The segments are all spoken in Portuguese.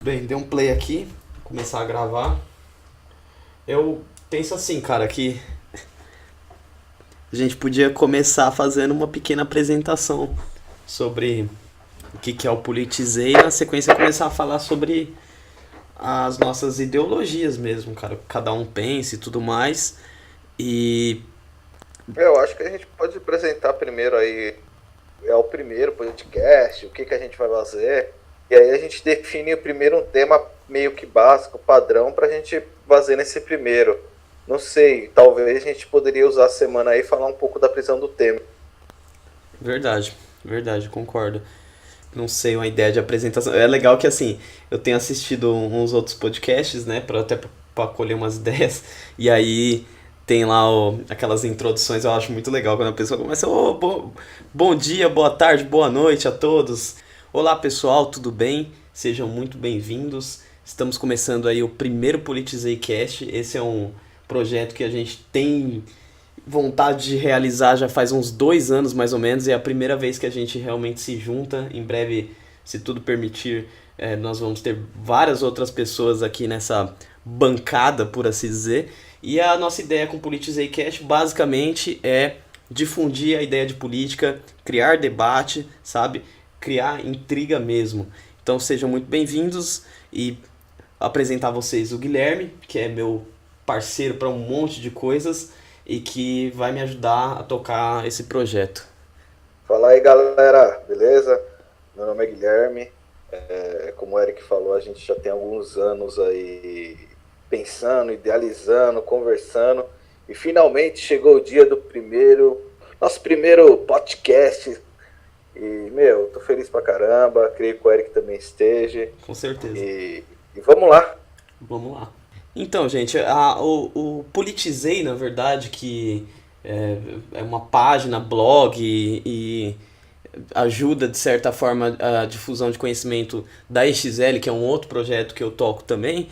Bem, dei um play aqui, começar a gravar. Eu penso assim, cara, que a gente podia começar fazendo uma pequena apresentação sobre o que é o Politizei e na sequência começar a falar sobre as nossas ideologias mesmo, cara, o que cada um pensa e tudo mais. E Eu acho que a gente pode apresentar primeiro aí, é o primeiro podcast, o que a gente vai fazer, e aí a gente define primeiro um tema meio que básico, padrão, para a gente fazer nesse primeiro. Não sei, talvez a gente poderia usar a semana aí e falar um pouco da prisão do Temer. verdade, verdade, concordo. Não sei, uma ideia de apresentação. É legal que assim, eu tenho assistido uns outros podcasts, né, para até para colher umas ideias. E aí tem lá aquelas introduções, eu acho muito legal quando a pessoa começa, bom dia, boa tarde, boa noite a todos. Olá, pessoal, tudo bem? Sejam muito bem-vindos. Estamos começando aí o primeiro Politizei Cast. Esse é um projeto que a gente tem vontade de realizar já faz uns 2 anos mais ou menos, e é a primeira vez que a gente realmente se junta. Em breve, se tudo permitir, nós vamos ter várias outras pessoas aqui nessa bancada, por assim dizer. E a nossa ideia com o Politizei Cast basicamente é difundir a ideia de política, criar debate, sabe? Criar intriga mesmo. Então sejam muito bem-vindos e apresentar a vocês o Guilherme, que é meu parceiro para um monte de coisas e que vai me ajudar a tocar esse projeto. Fala aí, galera, beleza? Meu nome é Guilherme. Como o Eric falou, a gente já tem alguns anos aí pensando, idealizando, conversando, e finalmente chegou o dia do nosso primeiro podcast. E, meu, tô feliz pra caramba, creio que o Eric também esteja. Com certeza. E vamos lá. Vamos lá. Então, gente, o Politizei, na verdade, que é uma página, blog e ajuda, de certa forma, a difusão de conhecimento da EXL, que é um outro projeto que eu toco também.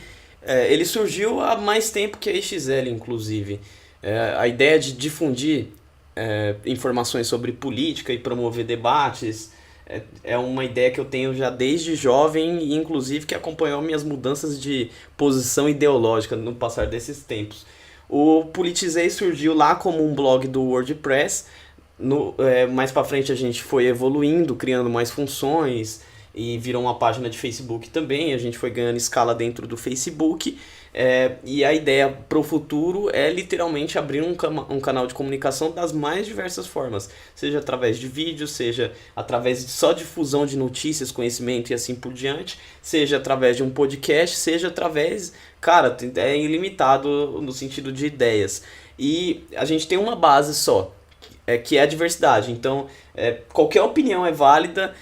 Ele surgiu há mais tempo que a EXL, inclusive. A ideia de difundir informações sobre política e promover debates é uma ideia que eu tenho já desde jovem e inclusive que acompanhou minhas mudanças de posição ideológica no passar desses tempos. O Politizei surgiu lá como um blog do WordPress. Mais para frente a gente foi evoluindo, criando mais funções e virou uma página de Facebook também. A gente foi ganhando escala dentro do Facebook. E a ideia para o futuro é literalmente abrir um canal de comunicação das mais diversas formas, seja através de vídeos, seja através de só difusão de notícias, conhecimento e assim por diante, seja através de um podcast, seja através, cara, é ilimitado no sentido de ideias. E a gente tem uma base só, que é a diversidade. Então, qualquer opinião é válida,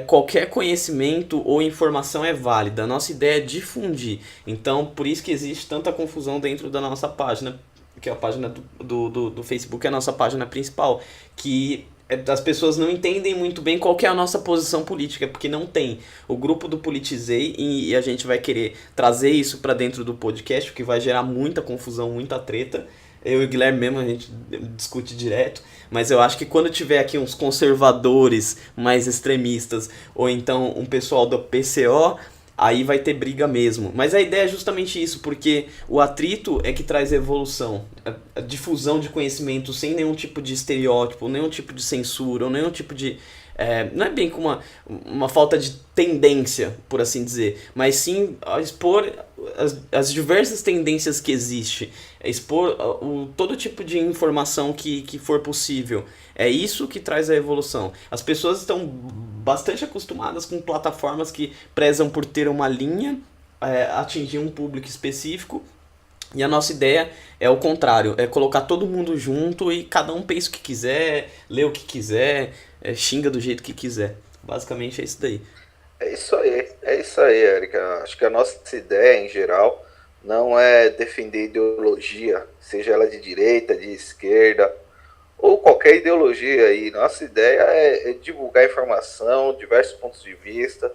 qualquer conhecimento ou informação é válida. A nossa ideia é difundir. Então, por isso que existe tanta confusão dentro da nossa página, que é a página do Facebook, é a nossa página principal, que as pessoas não entendem muito bem qual que é a nossa posição política, porque não tem. O grupo do Politizei, e a gente vai querer trazer isso para dentro do podcast, o que vai gerar muita confusão, muita treta. Eu e o Guilherme mesmo, a gente discute direto, mas eu acho que quando tiver aqui uns conservadores mais extremistas, ou então um pessoal do PCO, aí vai ter briga mesmo. Mas a ideia é justamente isso, porque o atrito é que traz evolução. A difusão de conhecimento sem nenhum tipo de estereótipo, nenhum tipo de censura, ou nenhum tipo de... não é bem como uma falta de tendência, por assim dizer, mas sim a expor as diversas tendências que existem, expor todo tipo de informação que for possível. É isso que traz a evolução. As pessoas estão bastante acostumadas com plataformas que prezam por ter uma linha, atingir um público específico. E a nossa ideia é o contrário, é colocar todo mundo junto e cada um pensa o que quiser, lê o que quiser, xinga do jeito que quiser. Basicamente é isso daí. É isso aí, Erika. Acho que a nossa ideia, em geral, não é defender ideologia, seja ela de direita, de esquerda, ou qualquer ideologia aí. Nossa ideia é divulgar informação, diversos pontos de vista,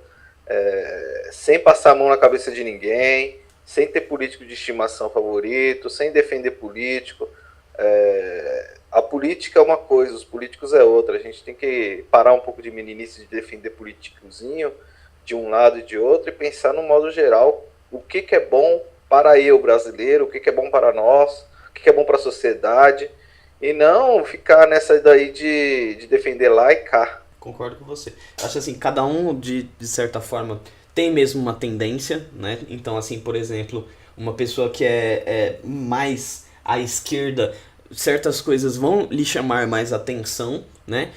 sem passar a mão na cabeça de ninguém, sem ter político de estimação favorito, sem defender político. A política é uma coisa, os políticos é outra. A gente tem que parar um pouco de meninice de defender politicozinho de um lado e de outro e pensar no modo geral o que é bom para eu, brasileiro, o que é bom para nós, o que é bom para a sociedade, e não ficar nessa daí de defender lá e cá. Concordo com você. Acho assim, cada um de certa forma tem mesmo uma tendência, né? Então, assim, por exemplo, uma pessoa que é mais à esquerda, certas coisas vão lhe chamar mais atenção, né?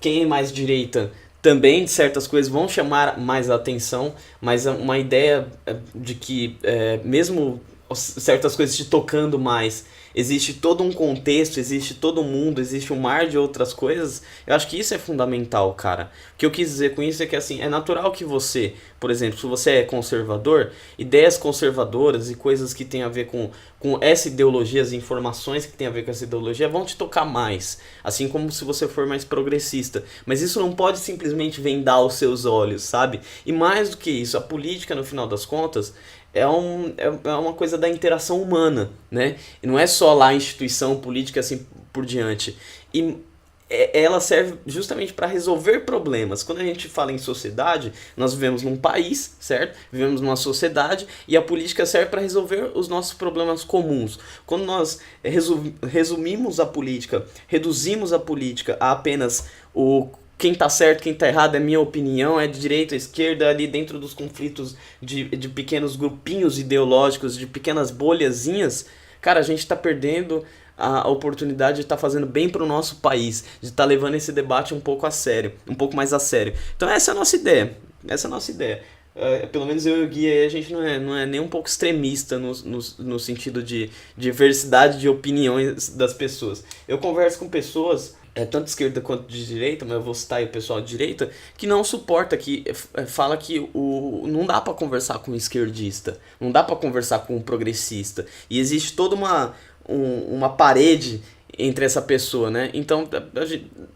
Quem é mais direita também certas coisas vão chamar mais atenção, mas uma ideia de que mesmo certas coisas te tocando mais, existe todo um contexto, existe todo um mundo, existe um mar de outras coisas. Eu acho que isso é fundamental, cara. O que eu quis dizer com isso é que, assim, é natural que você, por exemplo, se você é conservador, ideias conservadoras e coisas que tem a ver com essa ideologia, as informações que tem a ver com essa ideologia vão te tocar mais, assim como se você for mais progressista. Mas isso não pode simplesmente vendar os seus olhos, sabe? E mais do que isso, a política, no final das contas, é uma coisa da interação humana, né? E não é só lá a instituição política assim por diante. E ela serve justamente para resolver problemas. Quando a gente fala em sociedade, nós vivemos num país, certo? Vivemos numa sociedade e a política serve para resolver os nossos problemas comuns. Quando nós resumimos a política, reduzimos a política a apenas o quem tá certo, quem tá errado, é minha opinião, é de direita, esquerda, ali dentro dos conflitos de pequenos grupinhos ideológicos, de pequenas bolhazinhas, cara, a gente tá perdendo a oportunidade de estar fazendo bem pro nosso país, de estar levando esse debate um pouco a sério, um pouco mais a sério. Então essa é a nossa ideia, essa é a nossa ideia. Pelo menos eu e o Gui aí, a gente não é nem um pouco extremista no sentido de diversidade de opiniões das pessoas. Eu converso com pessoas tanto de esquerda quanto de direita, mas eu vou citar aí o pessoal de direita, que não suporta, que fala que não dá pra conversar com um esquerdista, não dá pra conversar com um progressista, e existe toda uma parede entre essa pessoa, né? Então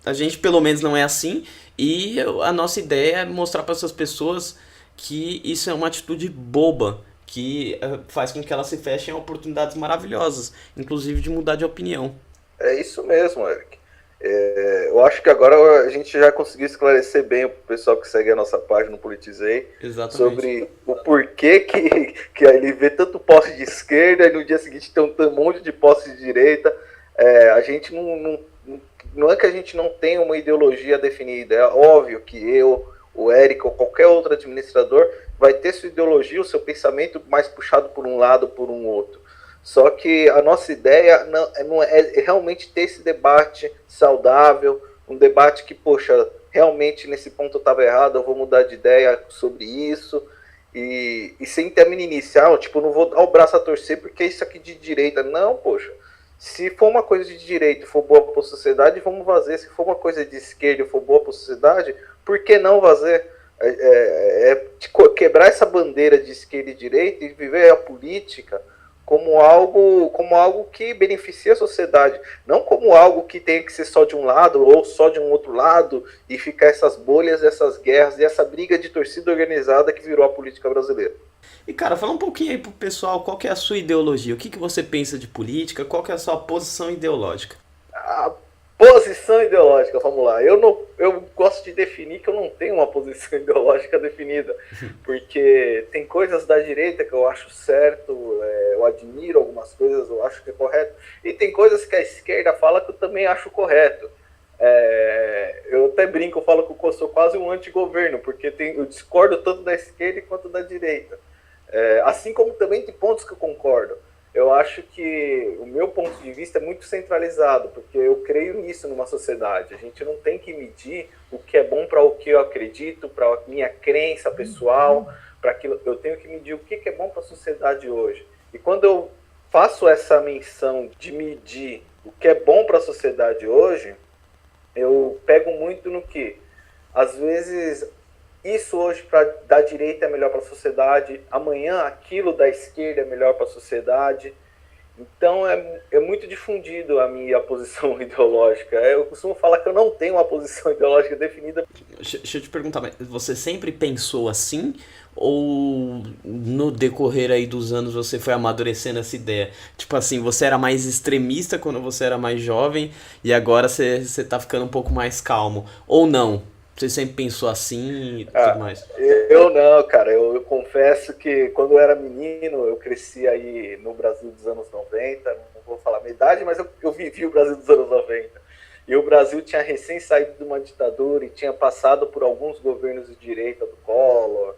a gente pelo menos não é assim, e a nossa ideia é mostrar para essas pessoas que isso é uma atitude boba, que faz com que elas se fechem a oportunidades maravilhosas, inclusive de mudar de opinião. É isso mesmo, Eric. Eu acho que agora a gente já conseguiu esclarecer bem o pessoal que segue a nossa página no Politizei. Exatamente. Sobre o porquê que ele vê tanto poste de esquerda e no dia seguinte tem um monte de poste de direita. A gente não é que a gente não tenha uma ideologia definida. É óbvio que eu, o Eric ou qualquer outro administrador vai ter sua ideologia, o seu pensamento mais puxado por um lado ou por um outro. Só que a nossa ideia não é realmente ter esse debate saudável, um debate que, poxa, realmente nesse ponto eu estava errado, eu vou mudar de ideia sobre isso, e sem termino inicial, tipo, não vou dar o braço a torcer porque isso aqui de direita. Não, poxa, se for uma coisa de direita e for boa para a sociedade, vamos fazer. Se for uma coisa de esquerda e for boa para a sociedade, por que não fazer? Quebrar essa bandeira de esquerda e direita e viver a política como algo que beneficia a sociedade, não como algo que tem que ser só de um lado ou só de um outro lado e ficar essas bolhas, essas guerras e essa briga de torcida organizada que virou a política brasileira. E cara, fala um pouquinho aí pro pessoal, qual que é a sua ideologia, o que você pensa de política, qual que é a sua posição ideológica? A posição ideológica, vamos lá. Eu gosto de definir que eu não tenho uma posição ideológica definida, porque tem coisas da direita que eu acho certo, eu admiro algumas coisas, eu acho que é correto, e tem coisas que a esquerda fala que eu também acho correto. Eu até brinco, eu falo que eu sou quase um antigoverno, porque eu discordo tanto da esquerda quanto da direita. Assim como também tem pontos que eu concordo. Eu acho que o meu ponto de vista é muito centralizado, porque eu creio nisso numa sociedade. A gente não tem que medir o que é bom para o que eu acredito, para a minha crença pessoal, para aquilo. Eu tenho que medir o que é bom para a sociedade hoje. E quando eu faço essa menção de medir o que é bom para a sociedade hoje, eu pego muito no que, às vezes, isso hoje da direita é melhor para a sociedade, amanhã aquilo da esquerda é melhor para a sociedade. Então é muito difundido a minha posição ideológica. Eu costumo falar que eu não tenho uma posição ideológica definida. Deixa eu te perguntar, mas você sempre pensou assim? Ou no decorrer aí dos anos você foi amadurecendo essa ideia? Tipo assim, você era mais extremista quando você era mais jovem e agora você tá ficando um pouco mais calmo? Ou não? Você sempre pensou assim e tudo Ah, mais? eu não, cara. Eu confesso que quando eu era menino, eu cresci aí no Brasil dos anos 90. Não vou falar a minha idade, mas eu vivi o Brasil dos anos 90. E o Brasil tinha recém saído de uma ditadura e tinha passado por alguns governos de direita do Collor.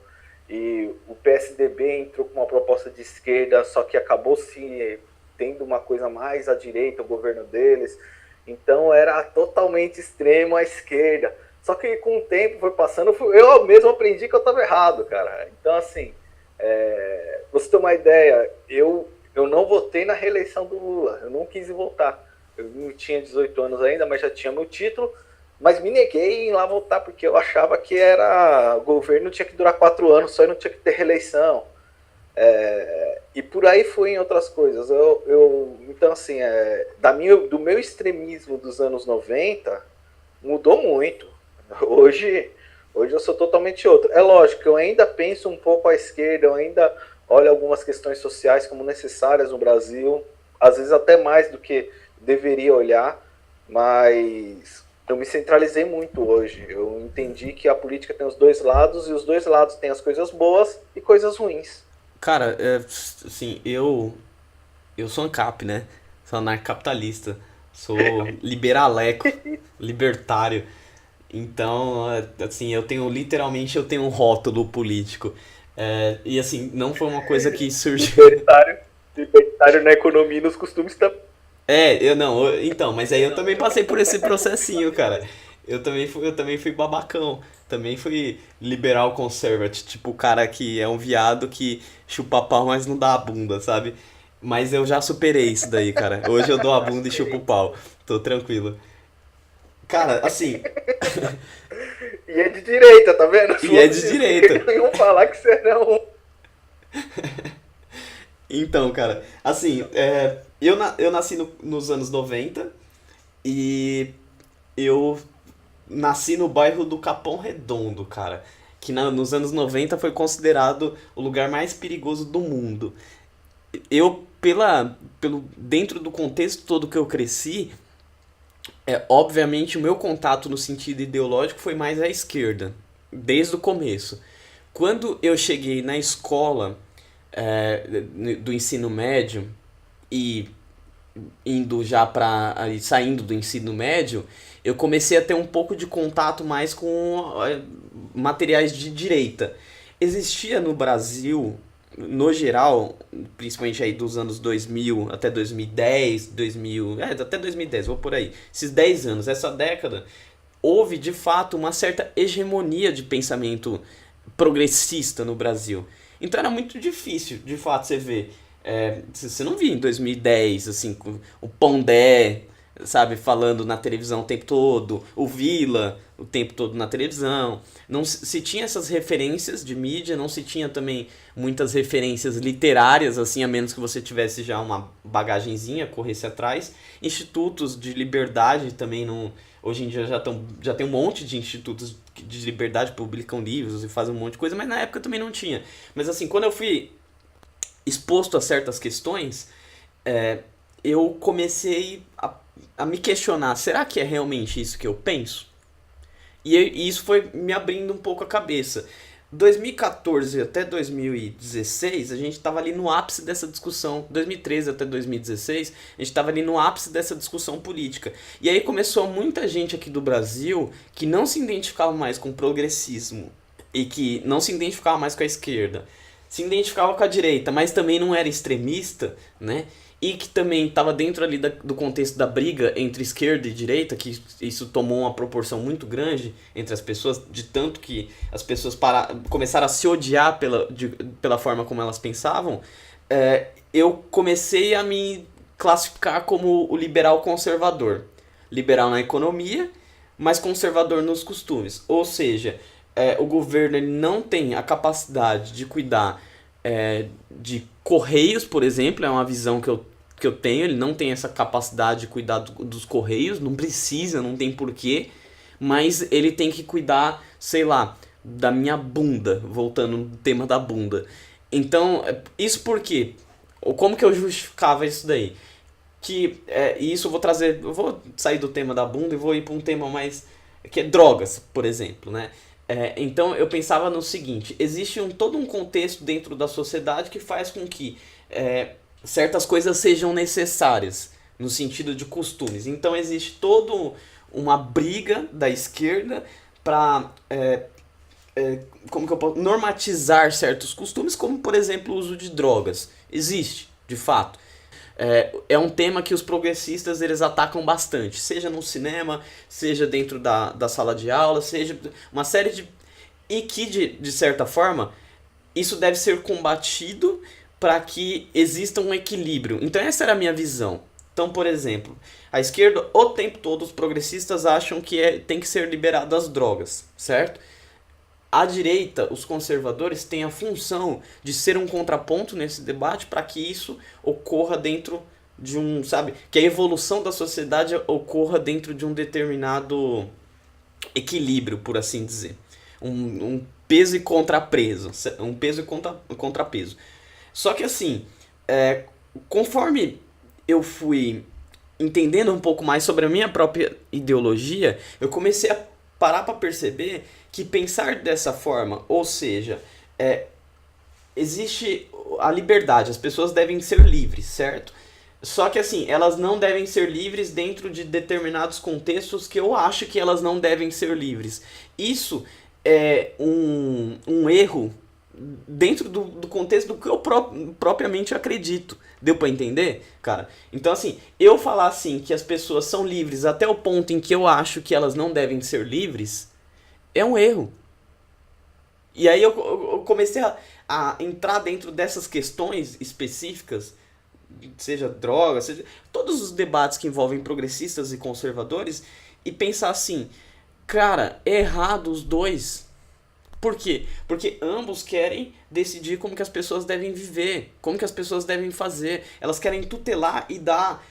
E o PSDB entrou com uma proposta de esquerda, só que acabou se tendo uma coisa mais à direita, o governo deles. Então era totalmente extremo à esquerda. Só que com o tempo foi passando, eu mesmo aprendi que eu estava errado, cara. Então, assim, você ter uma ideia, eu não votei na reeleição do Lula, eu não quis votar. Eu não tinha 18 anos ainda, mas já tinha meu título, mas me neguei em ir lá votar, porque eu achava que era o governo tinha que durar 4 anos só e não tinha que ter reeleição. E por aí foi em outras coisas. Então, assim, do meu extremismo dos anos 90 mudou muito. Hoje, hoje eu sou totalmente outro. É lógico que eu ainda penso um pouco à esquerda, eu ainda olho algumas questões sociais como necessárias no Brasil, às vezes até mais do que deveria olhar, mas eu me centralizei muito hoje. Eu entendi que a política tem os dois lados e os dois lados têm as coisas boas e coisas ruins. Cara, assim, eu sou ANCAP, né? Sou anarcapitalista, sou liberaleco, libertário. Então, assim, eu tenho um rótulo político. E assim, não foi uma coisa que surgiu. Libertário, libertário na economia e nos costumes também. Eu não, então, mas aí eu também passei por esse processinho, cara. Eu também fui babacão. Também fui liberal conservative, tipo o cara que é um viado que chupa pau, mas não dá a bunda, sabe? Mas eu já superei isso daí, cara. Hoje eu dou a bunda e chupo o pau. Tô tranquilo. Cara, assim, E é de direita, tá vendo? Se e é fosse de de direita. esquerda, iam falar que você era um. Então, cara, assim, eu nasci nos anos 90 e eu nasci no bairro do Capão Redondo, cara. Que nos anos 90 foi considerado o lugar mais perigoso do mundo. Dentro do contexto todo que eu cresci, obviamente o meu contato no sentido ideológico foi mais à esquerda, desde o começo. Quando eu cheguei na escola do ensino médio e indo já para saindo do ensino médio, eu comecei a ter um pouco de contato mais com materiais de direita. Existia no Brasil, no geral, principalmente aí dos anos 2000 até 2010, 2000, até 2010, vou por aí. Esses 10 anos, essa década, houve de fato uma certa hegemonia de pensamento progressista no Brasil. Então era muito difícil, de fato, você ver. Você não via em 2010, assim, o Pondé, sabe, falando na televisão o tempo todo, o Vila o tempo todo na televisão. Não se tinha essas referências de mídia, não se tinha também muitas referências literárias, assim, a menos que você tivesse já uma bagagenzinha, corresse atrás. Institutos de liberdade também não. Hoje em dia já tem um monte de institutos de liberdade, publicam livros e fazem um monte de coisa, mas na época também não tinha. Mas assim, quando eu fui exposto a certas questões, eu comecei a me questionar, será que é realmente isso que eu penso? E isso foi me abrindo um pouco a cabeça. 2014 até 2016, a gente estava ali no ápice dessa discussão. 2013 até 2016, a gente estava ali no ápice dessa discussão política. E aí começou muita gente aqui do Brasil que não se identificava mais com o progressismo e que não se identificava mais com a esquerda, se identificava com a direita, mas também não era extremista, né? E que também estava dentro ali do contexto da briga entre esquerda e direita, que isso tomou uma proporção muito grande entre as pessoas, de tanto que as pessoas começaram a se odiar pela forma como elas pensavam. Eu comecei a me classificar como o liberal conservador. Liberal na economia, mas conservador nos costumes. Ou seja, o governo ele não tem a capacidade de cuidar de correios, por exemplo, é uma visão que eu tenho. Ele não tem essa capacidade de cuidar dos correios, não precisa, não tem porquê, mas ele tem que cuidar, sei lá, da minha bunda, voltando no tema da bunda. Então, isso por quê? Como que eu justificava isso daí? E isso eu vou trazer, eu vou sair do tema da bunda e vou ir para um tema mais que é drogas, por exemplo, né? Então eu pensava no seguinte, existe todo um contexto dentro da sociedade que faz com que certas coisas sejam necessárias, no sentido de costumes. Então existe toda uma briga da esquerda para como que eu posso normatizar certos costumes, como por exemplo o uso de drogas. Existe, de fato. É um tema que os progressistas eles atacam bastante, seja no cinema, seja dentro da sala de aula, seja uma série de... E que, de certa forma, isso deve ser combatido para que exista um equilíbrio. Então essa era a minha visão. Então, por exemplo, a esquerda, o tempo todo, os progressistas acham que tem que ser liberado as drogas, certo? A direita, os conservadores, têm a função de ser um contraponto nesse debate para que isso ocorra dentro de um, sabe, que a evolução da sociedade ocorra dentro de um determinado equilíbrio, por assim dizer. Um peso e contrapeso. Um peso e contrapeso. Só que assim, conforme eu fui entendendo um pouco mais sobre a minha própria ideologia, eu comecei a parar para perceber que pensar dessa forma, ou seja, existe a liberdade, as pessoas devem ser livres, certo? Só que assim, elas não devem ser livres dentro de determinados contextos que eu acho que elas não devem ser livres. Isso é um erro dentro do contexto do que eu propriamente acredito. Deu pra entender, cara? Então assim, eu falar assim que as pessoas são livres até o ponto em que eu acho que elas não devem ser livres é um erro. E aí eu comecei a entrar dentro dessas questões específicas, seja droga, seja todos os debates que envolvem progressistas e conservadores, e pensar assim, cara, é errado os dois. Por quê? Porque ambos querem decidir como que as pessoas devem viver, como que as pessoas devem fazer. Elas querem tutelar e dar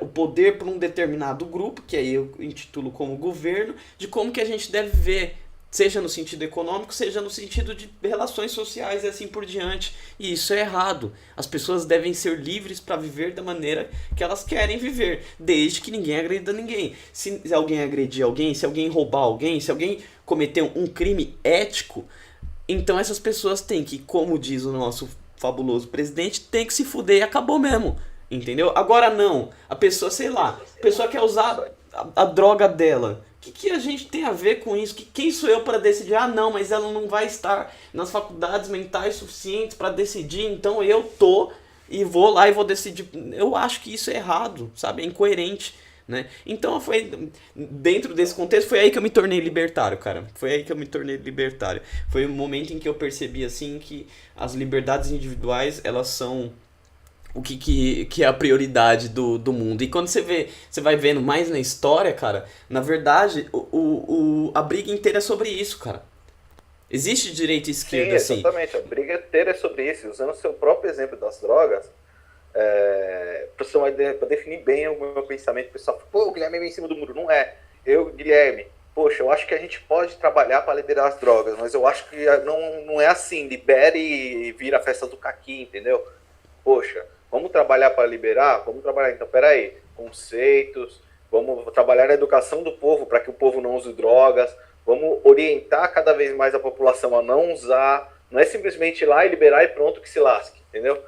o poder para um determinado grupo, que aí eu intitulo como governo, de como que a gente deve viver, seja no sentido econômico, seja no sentido de relações sociais e assim por diante. E isso é errado. As pessoas devem ser livres para viver da maneira que elas querem viver, desde que ninguém agreda ninguém. Se alguém agredir alguém, se alguém roubar alguém, se alguém cometer um crime ético, então essas pessoas têm que, como diz o nosso fabuloso presidente, tem que se fuder e acabou mesmo. Entendeu? Agora não. A pessoa, sei lá, a pessoa quer usar a droga dela. O que a gente tem a ver com isso? Quem sou eu para decidir? Ah, não, mas ela não vai estar nas faculdades mentais suficientes para decidir, então eu tô e vou lá e vou decidir. Eu acho que isso é errado, sabe? É incoerente, né? Então foi dentro desse contexto, foi aí que eu me tornei libertário, cara. Foi aí que eu me tornei libertário. Foi o momento em que eu percebi assim que as liberdades individuais, elas são o que é a prioridade do mundo. E quando você vai vendo mais na história, cara, na verdade, a briga inteira é sobre isso, cara. Existe direita e esquerda, Sim, assim. exatamente. A briga inteira é sobre isso. Usando o seu próprio exemplo das drogas, para definir bem o meu pensamento, o pessoal fala, pô, o Guilherme é em cima do muro. Não é. Guilherme, poxa, eu acho que a gente pode trabalhar para liberar as drogas, mas eu acho que não é assim, libere e vira a festa do caqui, entendeu? Poxa, vamos trabalhar para liberar? Vamos trabalhar, então, peraí, conceitos, vamos trabalhar na educação do povo para que o povo não use drogas, vamos orientar cada vez mais a população a não usar, não é simplesmente ir lá e liberar e pronto que se lasque, entendeu?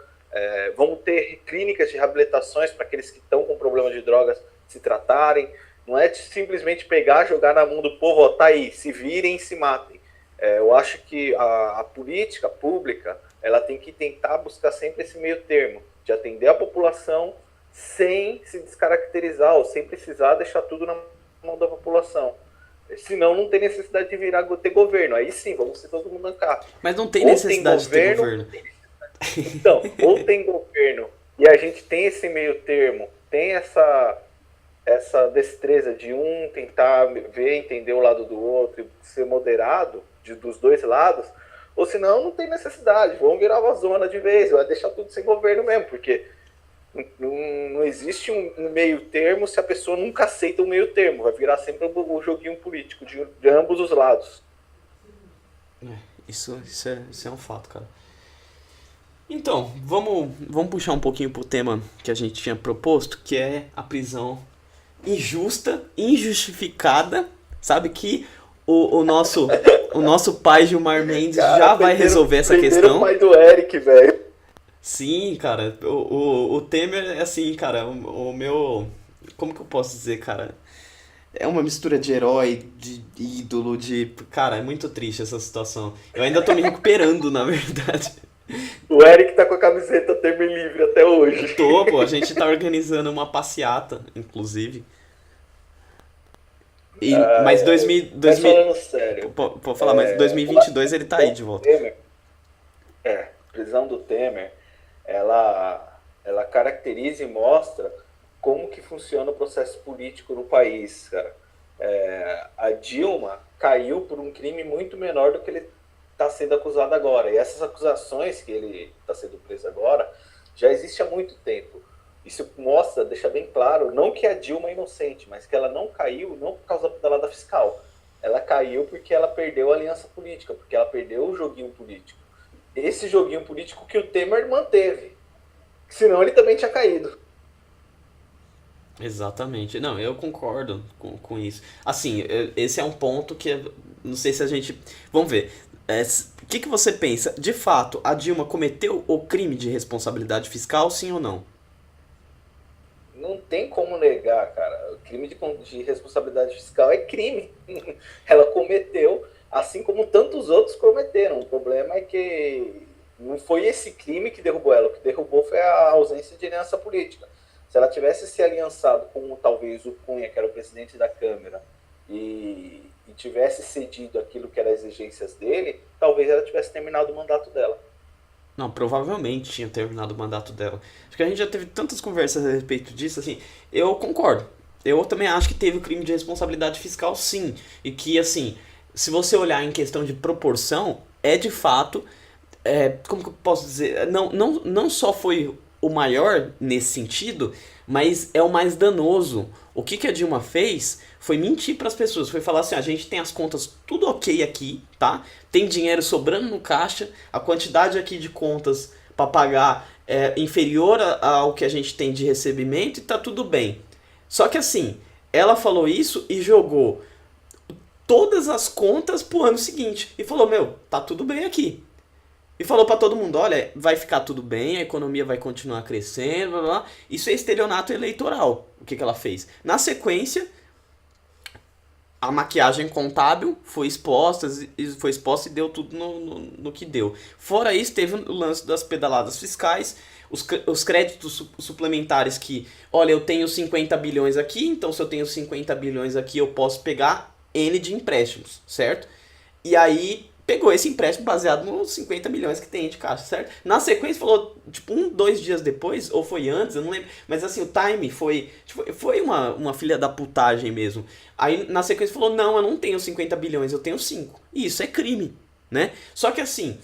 Vamos ter clínicas de reabilitações para aqueles que estão com problemas de drogas se tratarem, não é simplesmente pegar, jogar na mão do povo, ó, tá aí, se virem e se matem. Eu acho que a política pública, ela tem que tentar buscar sempre esse meio termo, de atender a população sem se descaracterizar ou sem precisar deixar tudo na mão da população. Senão não tem necessidade de ter governo. Aí sim, vamos ser todo mundo ANCAP. Mas não tem necessidade de ter governo. Então, ou tem governo e a gente tem esse meio termo, tem essa destreza de um tentar ver, entender o lado do outro e ser moderado dos dois lados, ou senão não tem necessidade, vamos virar uma zona de vez, vai deixar tudo sem governo mesmo, porque não existe um meio termo se a pessoa nunca aceita um meio termo, vai virar sempre um joguinho político de ambos os lados. Isso é um fato, cara. Então, vamos puxar um pouquinho pro tema que a gente tinha proposto, que é a prisão injusta, injustificada Sabe que o nosso pai Gilmar Mendes Cara, já vai resolver essa prenderam o questão. pai do Eric, velho. Sim, cara, o Temer é assim, cara, o meu. Como que eu posso dizer, cara? É uma mistura de herói, de ídolo, de. Cara, é muito triste essa situação. Eu ainda tô me recuperando, na verdade. O Eric tá com a camiseta Temer livre até hoje. Tô, pô, a gente tá organizando uma passeata, inclusive. Mas Ai, ai. Mas falando sério, pode falar, mas eu acho que 2022 a ele tá aí prisão de do volta. Temer, a prisão do Temer, ela caracteriza e mostra como que funciona o processo político no país, cara. A Dilma caiu por um crime muito menor do que ele está sendo acusado agora. E essas acusações que ele está sendo preso agora já existe há muito tempo. Isso mostra, deixa bem claro, não que a Dilma é inocente, mas que ela não caiu não por causa da pedalada fiscal. Ela caiu porque ela perdeu a aliança política, porque ela perdeu o joguinho político. Esse joguinho político que o Temer manteve. Senão ele também tinha caído. Exatamente. Não, eu concordo com isso. Assim, esse é um ponto que não sei se a gente. Vamos ver. O que você pensa? De fato, a Dilma cometeu o crime de responsabilidade fiscal, sim ou não? Não tem como negar, cara. O crime de responsabilidade fiscal é crime. Ela cometeu, assim como tantos outros cometeram. O problema é que não foi esse crime que derrubou ela. O que derrubou foi a ausência de aliança política. Se ela tivesse se aliançado com talvez o Cunha, que era o presidente da Câmara, e tivesse cedido aquilo que eram as exigências dele, talvez ela tivesse terminado o mandato dela. Não, provavelmente tinha terminado o mandato dela. Acho que a gente já teve tantas conversas a respeito disso, assim, eu concordo. Eu também acho que teve o crime de responsabilidade fiscal, sim. E que, assim, se você olhar em questão de proporção, é de fato como que eu posso dizer? Não só foi o maior nesse sentido, mas é o mais danoso. O que a Dilma fez foi mentir para as pessoas. Foi falar assim: a gente tem as contas tudo ok aqui, tá? Tem dinheiro sobrando no caixa, a quantidade aqui de contas para pagar é inferior ao que a gente tem de recebimento e tá tudo bem. Só que assim, ela falou isso e jogou todas as contas pro ano seguinte. E falou: meu, tá tudo bem aqui. E falou pra todo mundo: olha, vai ficar tudo bem, a economia vai continuar crescendo, blá, blá. Isso é estelionato eleitoral. O que ela fez? Na sequência, a maquiagem contábil foi exposta e deu tudo no que deu. Fora isso, teve o lance das pedaladas fiscais, os créditos suplementares que, olha, eu tenho 50 bilhões aqui, então se eu tenho 50 bilhões aqui, eu posso pegar N de empréstimos, certo? E aí pegou esse empréstimo baseado nos 50 milhões que tem de caixa, certo? Na sequência falou, tipo, 2 dias depois, ou foi antes, eu não lembro. Mas assim, o time foi. Tipo, foi uma filha da putagem mesmo. Aí na sequência falou, não, eu não tenho 50 bilhões, eu tenho 5. E isso é crime, né? Só que assim,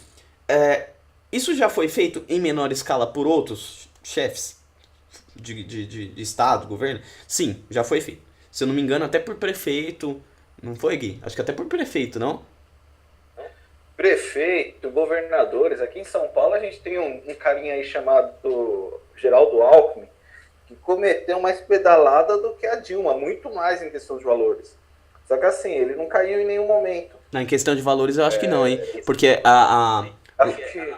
isso já foi feito em menor escala por outros chefes de estado, governo? Sim, já foi feito. Se eu não me engano, até por prefeito. Não foi, Gui? Acho que até por prefeito, não? Prefeito, governadores. Aqui em São Paulo a gente tem um carinha aí chamado Geraldo Alckmin, que cometeu mais pedalada do que a Dilma, muito mais em questão de valores. Só que assim, ele não caiu em nenhum momento. Não, em questão de valores eu acho que não, hein? Isso, Porque acho que,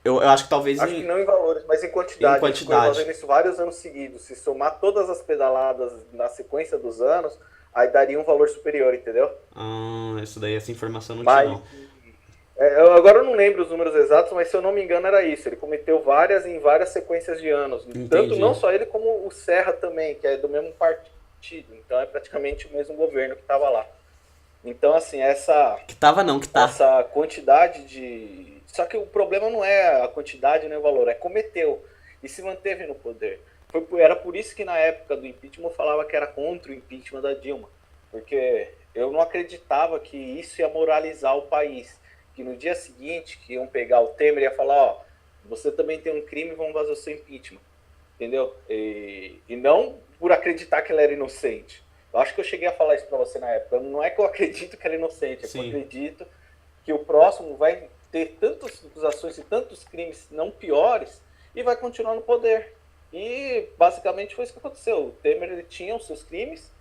eu acho que talvez acho que não em valores, mas em em quantidade. Ele ficou quantidade. fazendo isso vários anos seguidos. Se somar todas as pedaladas na sequência dos anos, aí daria um valor superior, entendeu? Isso daí, essa informação não tinha, Mas não. agora eu não lembro os números exatos, mas se eu não me engano era isso. Ele cometeu várias em várias sequências de anos. Tanto Entendi. não só ele, como o Serra também, que é do mesmo partido. Então é praticamente o mesmo governo que estava lá. Então, assim, Que tava não, que tá. essa quantidade de. Só que o problema não é a quantidade nem o valor, é cometeu e se manteve no poder. Era por isso que na época do impeachment eu falava que era contra o impeachment da Dilma. Porque eu não acreditava que isso ia moralizar o país. Que no dia seguinte, que iam pegar o Temer e ia falar, ó, você também tem um crime, vamos fazer o seu impeachment. Entendeu? E não por acreditar que ela era inocente. Eu acho que eu cheguei a falar isso pra você na época. Não é que eu acredito que ela é inocente, é que eu acredito que o próximo vai ter tantas acusações e tantos crimes não piores e vai continuar no poder. E basicamente foi isso que aconteceu. O Temer ele tinha os seus crimes,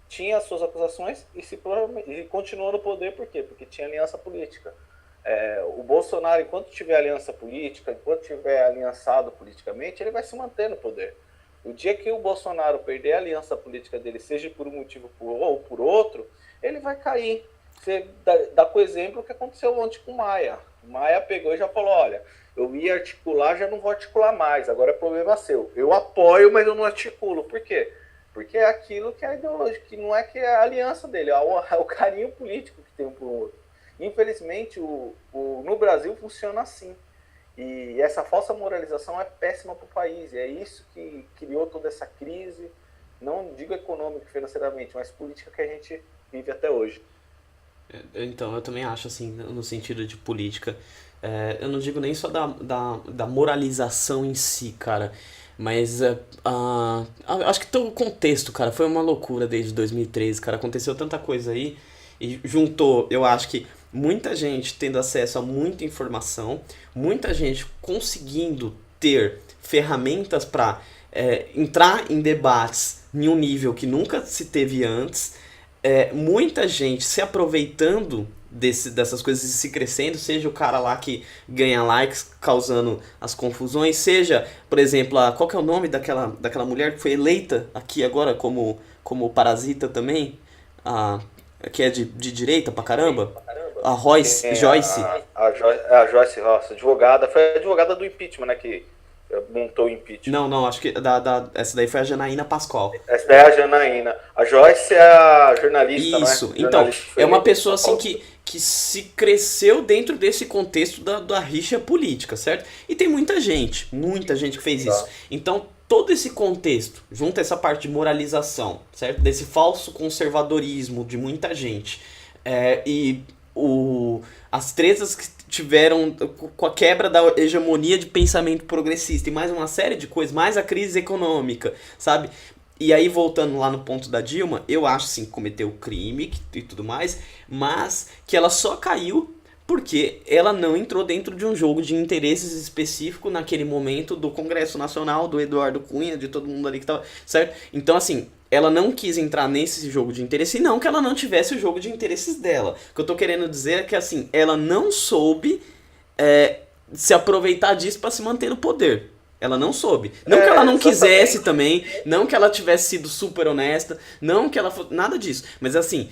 tinha as suas acusações e continuou no poder, por quê? Porque tinha aliança política. O Bolsonaro, enquanto tiver aliança política, enquanto tiver aliançado politicamente, ele vai se manter no poder. O dia que o Bolsonaro perder a aliança política dele, seja por um motivo ou por outro, ele vai cair. Você dá com o exemplo que aconteceu ontem com o Maia. O Maia pegou e já falou, olha, eu ia articular, já não vou articular mais, agora é problema seu. Eu apoio, mas eu não articulo. Por quê? Porque é aquilo que é ideológico, que não é que é a aliança dele, é o carinho político que tem um por outro. Infelizmente, no Brasil funciona assim. E essa falsa moralização é péssima para o país. E é isso que criou toda essa crise, não digo econômica financeiramente, mas política que a gente vive até hoje. Então, eu também acho assim, no sentido de política. Eu não digo nem só da moralização em si, cara. Mas acho que todo o contexto, cara, foi uma loucura desde 2013, cara. Aconteceu tanta coisa aí e juntou, eu acho que muita gente tendo acesso a muita informação, muita gente conseguindo ter ferramentas para entrar em debates em um nível que nunca se teve antes, muita gente se aproveitando dessas coisas e se crescendo, seja o cara lá que ganha likes causando as confusões, seja, por exemplo, qual que é o nome daquela mulher que foi eleita aqui agora como parasita também, a, que é de direita pra caramba, a Royce, Joyce. A Joyce Ross, advogada, foi a advogada do impeachment, né, que montou o impeachment. Não, acho que essa daí foi a Janaína Pascoal. Essa daí é a Janaína. A Joyce é a jornalista, isso, né? Então, é uma pessoa assim que se cresceu dentro desse contexto da rixa política, certo? E tem muita gente que fez isso. Então, todo esse contexto, junto a essa parte de moralização, certo? Desse falso conservadorismo de muita gente, e as tretas que tiveram com a quebra da hegemonia de pensamento progressista e mais uma série de coisas, mais a crise econômica, sabe? E aí, voltando lá no ponto da Dilma, eu acho sim que cometeu crime e tudo mais, mas que ela só caiu porque ela não entrou dentro de um jogo de interesses específico naquele momento do Congresso Nacional, do Eduardo Cunha, de todo mundo ali que tava, certo? Então, assim, ela não quis entrar nesse jogo de interesse, e não que ela não tivesse o jogo de interesses dela. O que eu tô querendo dizer é que, assim, ela não soube se aproveitar disso para se manter no poder. Ela não soube. Não que ela não quisesse também, não que ela tivesse sido super honesta, não que ela fosse. Nada disso. Mas assim,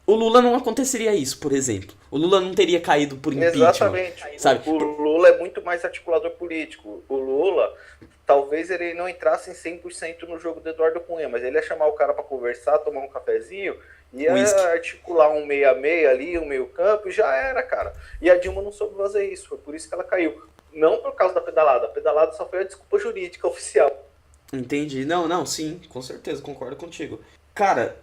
o Lula não aconteceria isso, por exemplo. O Lula não teria caído por impeachment. Exatamente. Sabe? O Lula é muito mais articulador político. O Lula, talvez ele não entrasse em 100% no jogo do Eduardo Cunha, mas ele ia chamar o cara para conversar, tomar um cafezinho, ia articular um meia-meia ali, um meio campo, e já era, cara. E a Dilma não soube fazer isso, foi por isso que ela caiu. Não por causa da pedalada. A pedalada só foi a desculpa jurídica oficial. Entendi. Não, sim, com certeza, concordo contigo. Cara,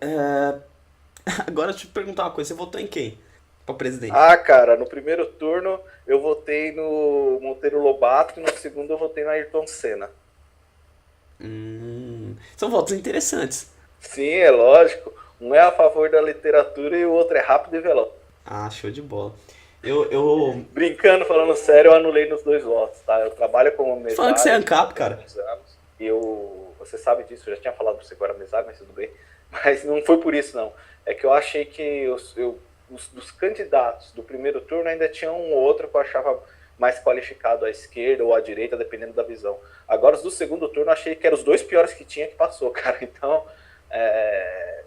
agora deixa eu te perguntar uma coisa. Você votou em quem? Pra presidente? Cara, no primeiro turno eu votei no Monteiro Lobato e no segundo eu votei no Ayrton Senna. São votos interessantes. Sim, é lógico. Um é a favor da literatura e o outro é rápido e veloz. Show de bola. Eu... Brincando, falando sério, eu anulei nos dois votos, tá? Eu trabalho como mesário. Falando que você é ANCAP, cara. E você sabe disso, eu já tinha falado pra você agora mesário, mas tudo bem. Mas não foi por isso, não. É que eu achei que dos candidatos do primeiro turno ainda tinha um ou outro que eu achava mais qualificado à esquerda ou à direita, dependendo da visão. Agora, os do segundo turno, eu achei que eram os dois piores que tinha que passou, cara. Então,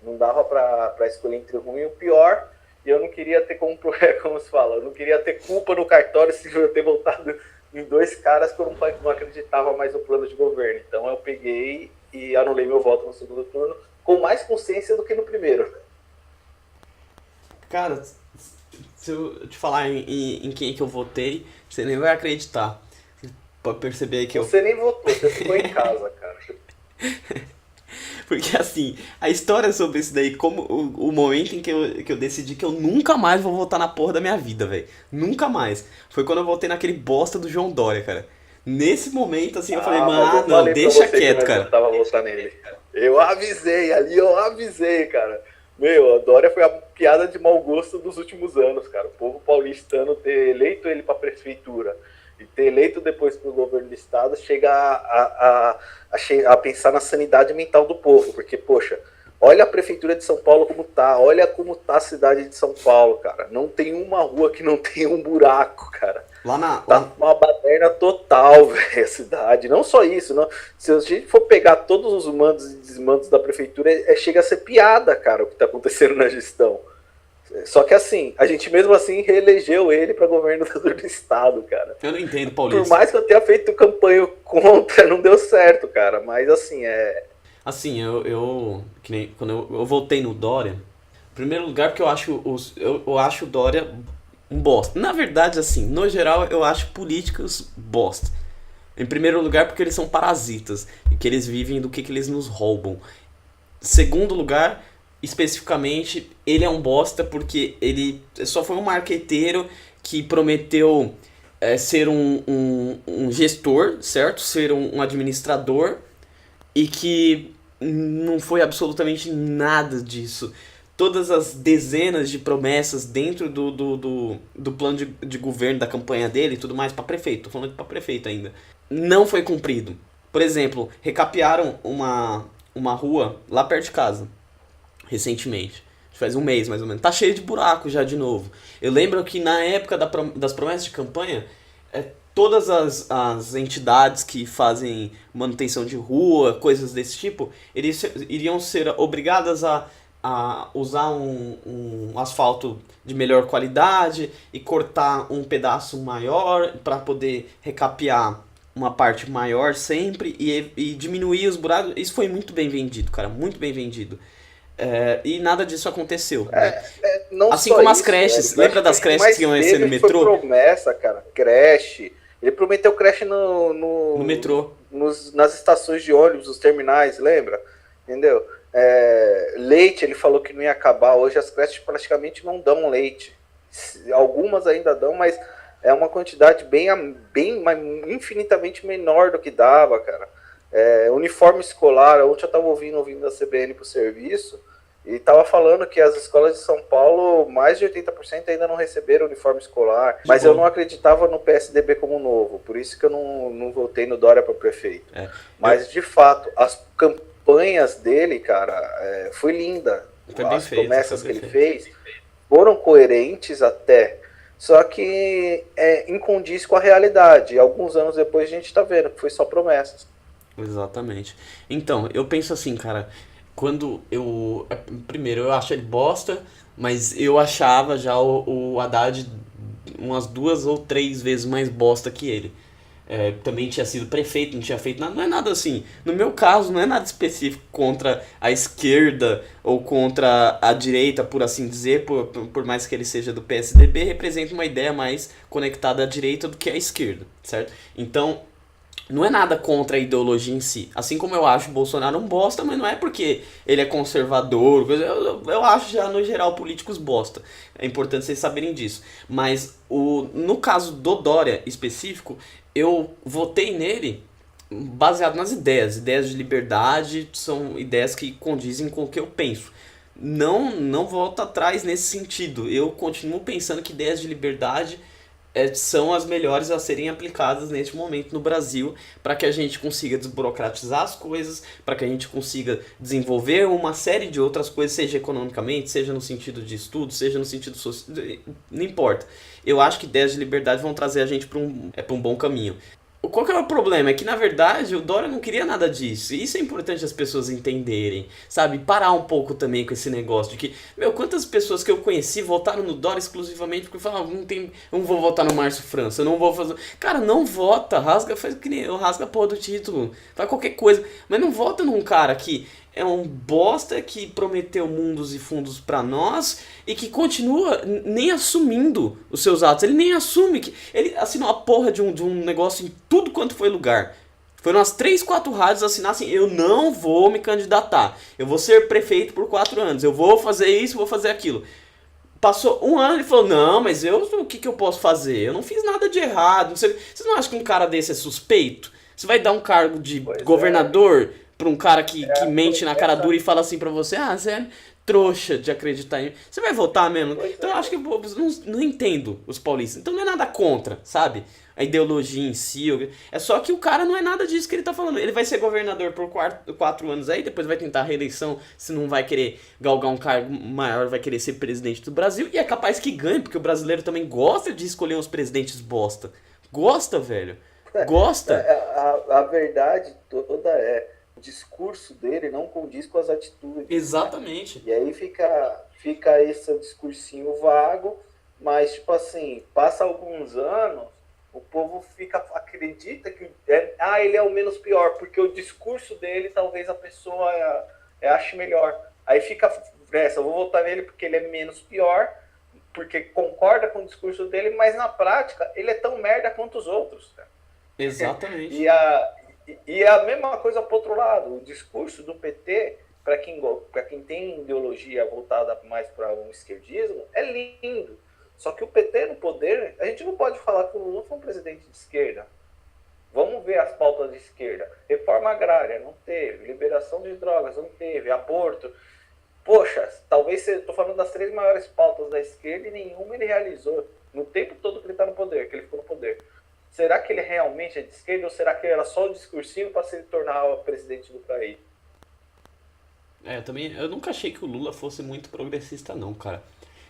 não dava pra escolher entre o ruim e o pior. E eu não queria ter, como se fala, eu não queria ter culpa no cartório se eu ter voltado em dois caras que eu não acreditava mais no plano de governo. Então eu peguei e anulei meu voto no segundo turno com mais consciência do que no primeiro. Cara, se eu te falar em quem que eu votei, você nem vai acreditar. Você pode perceber que Você nem votou, você ficou em casa, cara. Porque assim, a história sobre isso daí, como o momento em que eu decidi que eu nunca mais vou votar na porra da minha vida, velho. Nunca mais. Foi quando eu votei naquele bosta do João Dória, cara. Nesse momento, assim, eu falei, mano, não, deixa quieto, cara. Eu tava votando nele. Eu avisei, cara. Meu, a Dória foi a piada de mau gosto dos últimos anos, cara. O povo paulistano ter eleito ele pra prefeitura e ter eleito depois pro governo do estado chega a pensar na sanidade mental do povo, porque, poxa, Olha a prefeitura de São Paulo como tá, olha como tá a cidade de São Paulo, cara. Não tem uma rua que não tenha um buraco, cara. Tá uma baderna total, velho, a cidade. Não só isso, não. Se a gente for pegar todos os mandos e desmandos da prefeitura, chega a ser piada, cara, o que tá acontecendo na gestão. Só que assim, a gente mesmo assim reelegeu ele para governador do estado, cara. Eu não entendo, Paulista. Por mais que eu tenha feito campanha contra, não deu certo, cara. Mas assim, Assim, que nem, quando eu votei no Dória, em primeiro lugar porque eu acho o Dória um bosta. Na verdade, assim, no geral eu acho políticos bosta. Em primeiro lugar porque eles são parasitas e que eles vivem do que eles nos roubam. Segundo lugar, especificamente, ele é um bosta porque ele só foi um marqueteiro que prometeu ser um gestor, certo? Ser um administrador e que não foi absolutamente nada disso. Todas as dezenas de promessas dentro do plano de governo, da campanha dele e tudo mais, para prefeito, tô falando para prefeito ainda, não foi cumprido. Por exemplo, recapearam uma rua lá perto de casa, recentemente. Faz um mês mais ou menos. Tá cheio de buraco já de novo. Eu lembro que na época das promessas de campanha, todas as entidades que fazem manutenção de rua, coisas desse tipo, iriam ser obrigadas a usar um asfalto de melhor qualidade e cortar um pedaço maior para poder recapear uma parte maior sempre e diminuir os buracos. Isso foi muito bem vendido, cara, muito bem vendido. E nada disso aconteceu. Não assim só como as isso, creches. Eric, Lembra das creches que iam ser no metrô? Foi promessa, cara. Creche. Ele prometeu creche no metrô. Nas estações de ônibus, os terminais, lembra? Entendeu? Leite, ele falou que não ia acabar. Hoje as creches praticamente não dão leite. Algumas ainda dão, mas é uma quantidade bem infinitamente menor do que dava, cara. Uniforme escolar, ontem eu estava ouvindo a CBN pro serviço e estava falando que as escolas de São Paulo, mais de 80% ainda não receberam uniforme escolar, mas eu não acreditava no PSDB como novo, por isso que eu não votei no Dória para prefeito. Mas de fato, as campanhas dele, cara, foi linda. As promessas que ele fez foram coerentes até, só que incondiz com a realidade. Alguns anos depois a gente está vendo que foi só promessas. Exatamente. Então, eu penso assim, cara, primeiro, eu acho ele bosta, mas eu achava já o Haddad umas 2 ou 3 vezes mais bosta que ele. Também tinha sido prefeito, não tinha feito nada, não é nada assim. No meu caso, não é nada específico contra a esquerda ou contra a direita, por assim dizer, por mais que ele seja do PSDB, representa uma ideia mais conectada à direita do que à esquerda, certo? Então, não é nada contra a ideologia em si. Assim como eu acho o Bolsonaro um bosta, mas não é porque ele é conservador. Eu acho já, no geral, políticos bosta. É importante vocês saberem disso. Mas no caso do Dória específico, eu votei nele baseado nas ideias. Ideias de liberdade são ideias que condizem com o que eu penso. Não volto atrás nesse sentido. Eu continuo pensando que ideias de liberdade são as melhores a serem aplicadas neste momento no Brasil, para que a gente consiga desburocratizar as coisas, para que a gente consiga desenvolver uma série de outras coisas, seja economicamente, seja no sentido de estudo, seja no sentido social, não importa. Eu acho que ideias de liberdade vão trazer a gente para um bom caminho. Qual que é o problema? É que, na verdade, o Dória não queria nada disso. E isso é importante as pessoas entenderem, sabe? Parar um pouco também com esse negócio de que, quantas pessoas que eu conheci votaram no Dória exclusivamente porque falavam, não vou votar no Márcio França, eu não vou fazer... Cara, não vota, faz que nem eu, rasga a porra do título, faz qualquer coisa, mas não vota num cara que é um bosta que prometeu mundos e fundos pra nós e que continua nem assumindo os seus atos. Ele nem assume que... Ele assinou a porra de um negócio em tudo quanto foi lugar. Foram umas 3, 4 rádios assinar assim, eu não vou me candidatar. Eu vou ser prefeito por 4 anos. Eu vou fazer isso, vou fazer aquilo. Passou 1 ano e ele falou, não, mas o que eu posso fazer? Eu não fiz nada de errado. Não sei. Vocês não acham que um cara desse é suspeito? Você vai dar um cargo de governador... pra um cara que mente na cara dura e fala assim pra você, você é trouxa de acreditar em mim. Você vai votar mesmo? Então eu acho que eu não entendo os paulistas. Então não é nada contra, sabe? a ideologia em si. É só que o cara não é nada disso que ele tá falando. Ele vai ser governador por 4 anos aí, depois vai tentar a reeleição, se não vai querer galgar um cargo maior, vai querer ser presidente do Brasil. E é capaz que ganhe, porque o brasileiro também gosta de escolher uns presidentes bosta. Gosta, velho. Gosta. A verdade toda é, o discurso dele não condiz com as atitudes. Exatamente. E aí fica esse discursinho vago, mas tipo assim, passa alguns anos, o povo acredita que ele é o menos pior, porque o discurso dele talvez a pessoa ache melhor. Aí fica nessa, eu vou votar nele porque ele é menos pior, porque concorda com o discurso dele, mas na prática ele é tão merda quanto os outros, cara. Exatamente. E a mesma coisa pro outro lado, o discurso do PT, para quem tem ideologia voltada mais para um esquerdismo, é lindo. Só que o PT no poder, a gente não pode falar que o Lula foi um presidente de esquerda. Vamos ver as pautas de esquerda. Reforma agrária, não teve. Liberação de drogas, não teve. Aborto. Poxa, talvez estou falando das 3 maiores pautas da esquerda e nenhuma ele realizou. No tempo todo que ele está no poder, que ele ficou no poder. Será que ele realmente é de esquerda ou será que era só o discursinho para se tornar o presidente do país? Eu nunca achei que o Lula fosse muito progressista, não, cara.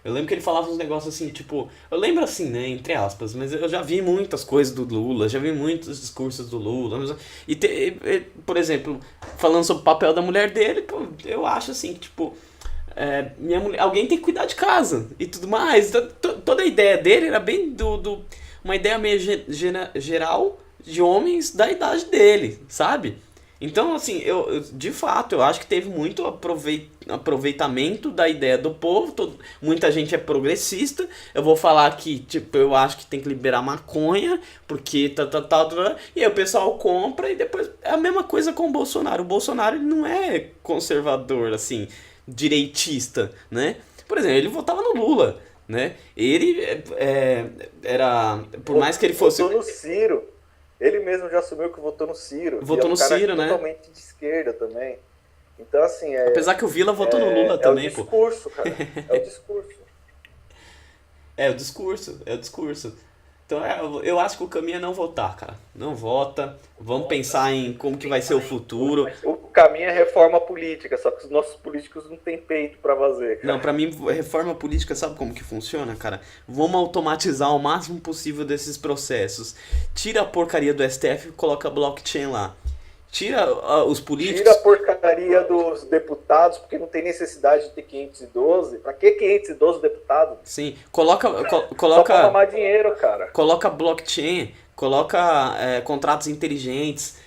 Eu lembro que ele falava uns negócios assim, tipo. Eu lembro assim, né, entre aspas, mas eu já vi muitas coisas do Lula, já vi muitos discursos do Lula. Por exemplo, falando sobre o papel da mulher dele, pô, eu acho assim, que, tipo. Minha mulher, alguém tem que cuidar de casa e tudo mais. Toda a ideia dele era bem uma ideia meio geral de homens da idade dele, sabe? Então, assim, de fato, eu acho que teve muito aproveitamento da ideia do povo. Muita gente é progressista. Eu vou falar que, tipo, eu acho que tem que liberar maconha, porque tal. E aí o pessoal compra e depois é a mesma coisa com o Bolsonaro. O Bolsonaro ele não é conservador, assim, direitista, né? Por exemplo, ele votava no Lula, né? Ele era... Por mais que ele fosse... Votou no Ciro. Ele mesmo já assumiu que votou no Ciro. Votou no Ciro, né? Totalmente de esquerda também. Então, assim... Apesar que o Vila votou no Lula também, pô. É o discurso, cara. É o discurso. É o discurso. Então, eu acho que o caminho é não votar, cara. Não vota. Vamos pensar em como que vai ser o futuro. O caminho é reforma política, só que os nossos políticos não têm peito pra fazer, cara. Não, pra mim, reforma política, sabe como que funciona, cara? Vamos automatizar o máximo possível desses processos. Tira a porcaria do STF e coloca blockchain lá. Tira os políticos... Tira a porcaria dos deputados, porque não tem necessidade de ter 512. Pra que 512 deputados? Sim, coloca Só pra tomar dinheiro, cara. Coloca blockchain, coloca contratos inteligentes.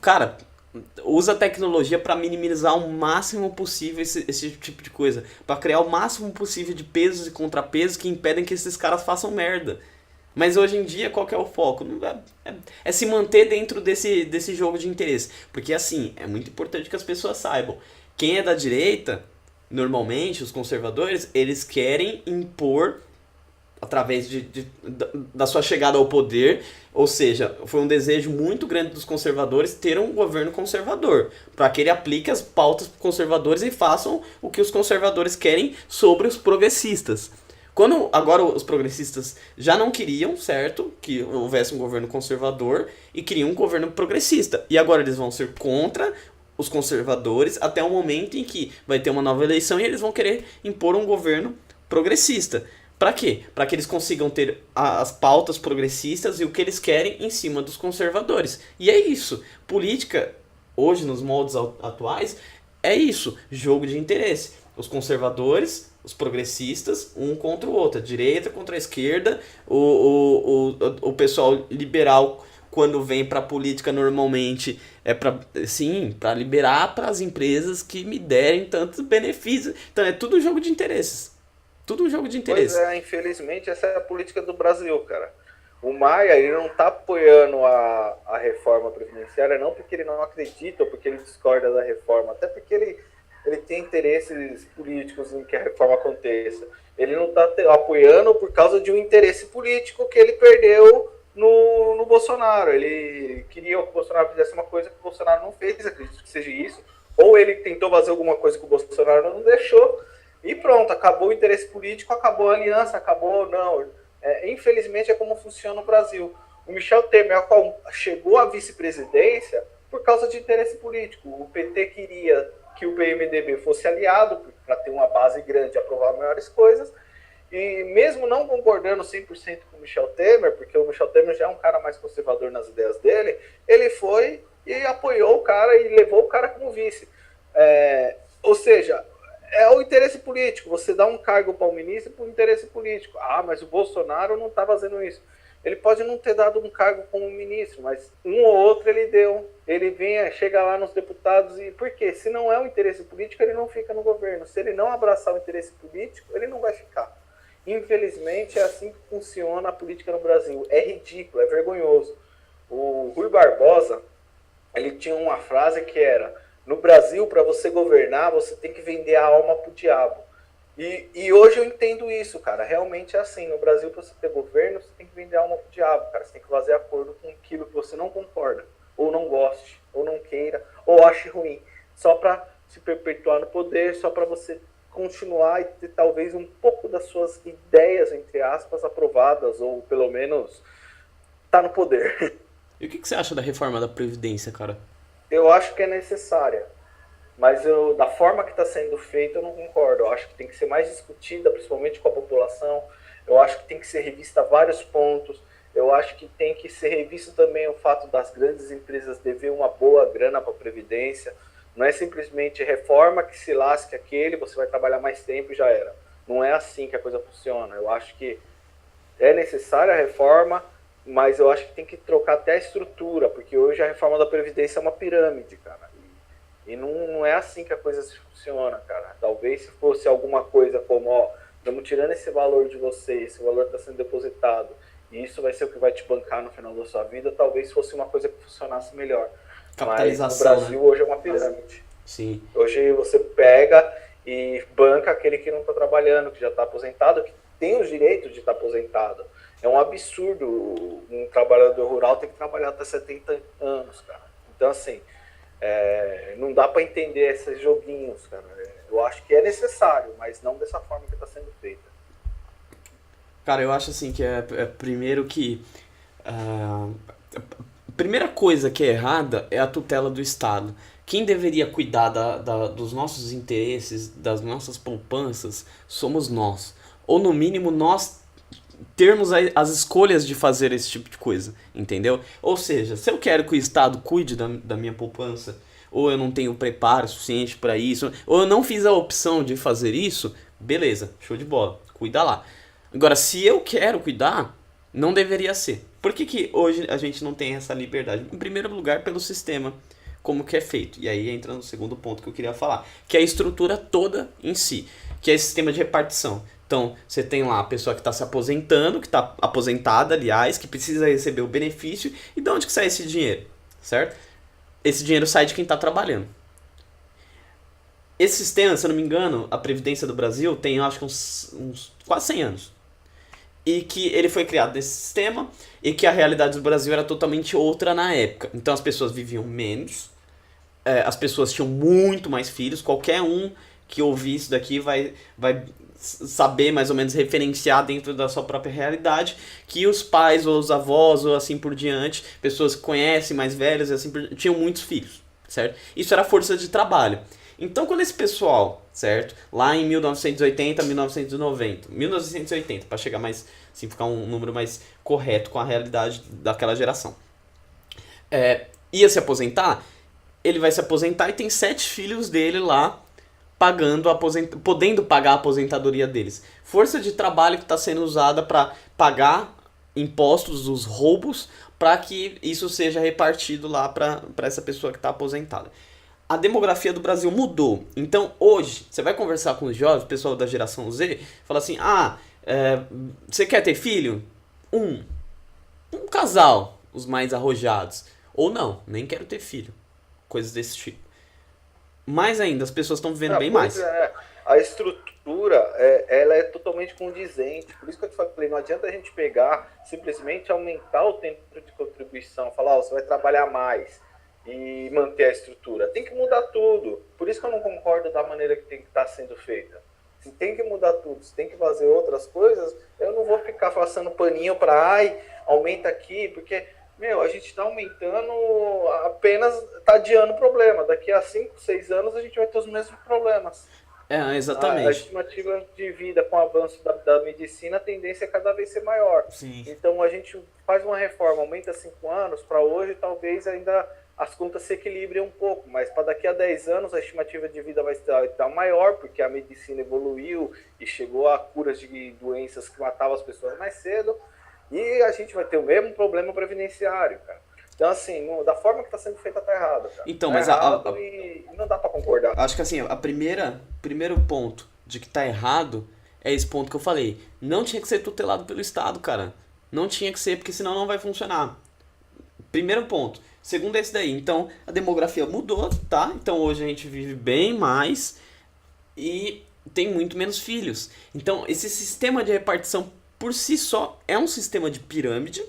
Cara, usa a tecnologia para minimizar o máximo possível esse tipo de coisa. Para criar o máximo possível de pesos e contrapesos que impedem que esses caras façam merda. Mas hoje em dia, qual que é o foco? É se manter dentro desse jogo de interesse. Porque assim, é muito importante que as pessoas saibam. Quem é da direita, normalmente, os conservadores, eles querem impor através da sua chegada ao poder, ou seja, foi um desejo muito grande dos conservadores ter um governo conservador, para que ele aplique as pautas conservadoras e façam o que os conservadores querem sobre os progressistas. Quando agora os progressistas já não queriam, certo, que houvesse um governo conservador e queriam um governo progressista, e agora eles vão ser contra os conservadores até o momento em que vai ter uma nova eleição e eles vão querer impor um governo progressista. Para quê? Para que eles consigam ter as pautas progressistas e o que eles querem em cima dos conservadores. E é isso. Política, hoje, nos moldes atuais, é isso. Jogo de interesse. Os conservadores, os progressistas, um contra o outro. A direita contra a esquerda. O pessoal liberal, quando vem para a política, normalmente é para liberar para as empresas que me derem tantos benefícios. Então é tudo jogo de interesses. Tudo um jogo de interesse. Pois é, infelizmente essa é a política do Brasil, cara. O Maia, ele não tá apoiando a reforma previdenciária não porque ele não acredita ou porque ele discorda da reforma, até porque ele tem interesses políticos em que a reforma aconteça. Ele não tá apoiando por causa de um interesse político que ele perdeu no Bolsonaro. Ele queria que o Bolsonaro fizesse uma coisa que o Bolsonaro não fez, acredito que seja isso. Ou ele tentou fazer alguma coisa que o Bolsonaro não deixou. E pronto, acabou o interesse político, acabou a aliança, acabou não. Infelizmente é como funciona o Brasil. O Michel Temer, a qual chegou à vice-presidência por causa de interesse político. O PT queria que o PMDB fosse aliado para ter uma base grande e aprovar maiores coisas. E mesmo não concordando 100% com o Michel Temer, porque o Michel Temer já é um cara mais conservador nas ideias dele, ele foi e apoiou o cara e levou o cara como vice. Ou seja, é o interesse político. Você dá um cargo para o ministro por interesse político. Ah, mas o Bolsonaro não está fazendo isso. Ele pode não ter dado um cargo como ministro, mas um ou outro ele deu. Ele chega lá nos deputados e... Por quê? Se não é o interesse político, ele não fica no governo. Se ele não abraçar o interesse político, ele não vai ficar. Infelizmente, é assim que funciona a política no Brasil. É ridículo, é vergonhoso. O Rui Barbosa, ele tinha uma frase que era: no Brasil, para você governar, você tem que vender a alma pro diabo. E hoje eu entendo isso, cara. Realmente é assim. No Brasil, para você ter governo, você tem que vender a alma pro diabo, cara. Você tem que fazer acordo com aquilo que você não concorda, ou não goste, ou não queira, ou ache ruim, só para se perpetuar no poder, só para você continuar e ter talvez um pouco das suas ideias, entre aspas, aprovadas, ou pelo menos tá no poder. E o que você acha da reforma da Previdência, cara? Eu acho que é necessária, mas da forma que está sendo feita eu não concordo. Eu acho que tem que ser mais discutida, principalmente com a população. Eu acho que tem que ser revista vários pontos. Eu acho que tem que ser revisto também o fato das grandes empresas dever uma boa grana para a Previdência. Não é simplesmente reforma que se lasque aquele, você vai trabalhar mais tempo e já era. Não é assim que a coisa funciona. Eu acho que é necessária a reforma, mas eu acho que tem que trocar até a estrutura, porque hoje a reforma da Previdência é uma pirâmide, cara. E não é assim que a coisa funciona, cara. Talvez se fosse alguma coisa como, ó, estamos tirando esse valor de você, esse valor está sendo depositado, e isso vai ser o que vai te bancar no final da sua vida, talvez fosse uma coisa que funcionasse melhor. Mas no Brasil, né? Hoje é uma pirâmide. Sim. Hoje você pega e banca aquele que não está trabalhando, que já está aposentado, que tem os direitos de estar aposentado. É um absurdo um trabalhador rural ter que trabalhar até 70 anos, cara. Então, assim, não dá para entender esses joguinhos, cara. Eu acho que é necessário, mas não dessa forma que está sendo feita. Cara, eu acho assim que primeiro que... a primeira coisa que é errada é a tutela do Estado. Quem deveria cuidar dos nossos interesses, das nossas poupanças, somos nós. Ou no mínimo nós termos as escolhas de fazer esse tipo de coisa, entendeu? Ou seja, se eu quero que o Estado cuide da minha poupança, ou eu não tenho preparo suficiente para isso, ou eu não fiz a opção de fazer isso, beleza, show de bola, cuida lá. Agora, se eu quero cuidar, não deveria ser. Por que hoje a gente não tem essa liberdade? Em primeiro lugar, pelo sistema, como que é feito. E aí entra no segundo ponto que eu queria falar, que é a estrutura toda em si, que é esse sistema de repartição. Então, você tem lá a pessoa que está se aposentando, que está aposentada, aliás, que precisa receber o benefício, e de onde que sai esse dinheiro, certo? Esse dinheiro sai de quem está trabalhando. Esse sistema, se eu não me engano, a Previdência do Brasil tem, eu acho que uns quase 100 anos. E que ele foi criado nesse sistema, e que a realidade do Brasil era totalmente outra na época. Então as pessoas viviam menos, as pessoas tinham muito mais filhos, qualquer um que ouvir isso daqui vai saber mais ou menos referenciar dentro da sua própria realidade que os pais ou os avós ou assim por diante, pessoas que conhecem mais velhas e assim por diante, tinham muitos filhos, certo? Isso era força de trabalho. Então quando esse pessoal, certo, lá em 1980, 1980, para chegar mais, assim, ficar um número mais correto com a realidade daquela geração, ia se aposentar, ele vai se aposentar e tem 7 filhos dele lá podendo pagar a aposentadoria deles. Força de trabalho que está sendo usada para pagar impostos dos roubos para que isso seja repartido lá para essa pessoa que está aposentada. A demografia do Brasil mudou. Então hoje, você vai conversar com os jovens, o pessoal da geração Z, fala assim, você quer ter filho? Um casal, os mais arrojados. Ou não, nem quero ter filho. Coisas desse tipo. Mais ainda, as pessoas estão vivendo bem mais. A estrutura, ela é totalmente condizente. Por isso que eu te falei, não adianta a gente pegar, simplesmente aumentar o tempo de contribuição, falar, você vai trabalhar mais e manter a estrutura. Tem que mudar tudo. Por isso que eu não concordo da maneira que tem que estar sendo feita. Se tem que mudar tudo, se tem que fazer outras coisas, eu não vou ficar passando paninho para, ai, aumenta aqui, porque, a gente está aumentando, apenas está adiando o problema. Daqui a 5, 6 anos a gente vai ter os mesmos problemas. A Exatamente. estimativa de vida com o avanço da medicina, a tendência é cada vez ser maior. Sim. Então a gente faz uma reforma, aumenta 5 anos, para hoje talvez ainda as contas se equilibrem um pouco, mas para daqui a 10 anos a estimativa de vida vai estar maior, porque a medicina evoluiu e chegou a curas de doenças que matavam as pessoas mais cedo, e a gente vai ter o mesmo problema previdenciário, cara. Então, assim, da forma que está sendo feita, tá errado, cara. Então, tá mas errado e não dá para concordar. acho que assim, primeiro ponto de que tá errado é esse ponto que eu falei. Não tinha que ser tutelado pelo Estado, cara. Não tinha que ser, porque senão não vai funcionar. Primeiro ponto. Segundo é esse daí. Então, a demografia mudou, tá? Então, hoje a gente vive bem mais e tem muito menos filhos. Então, esse sistema de repartição por si só é um sistema de pirâmide.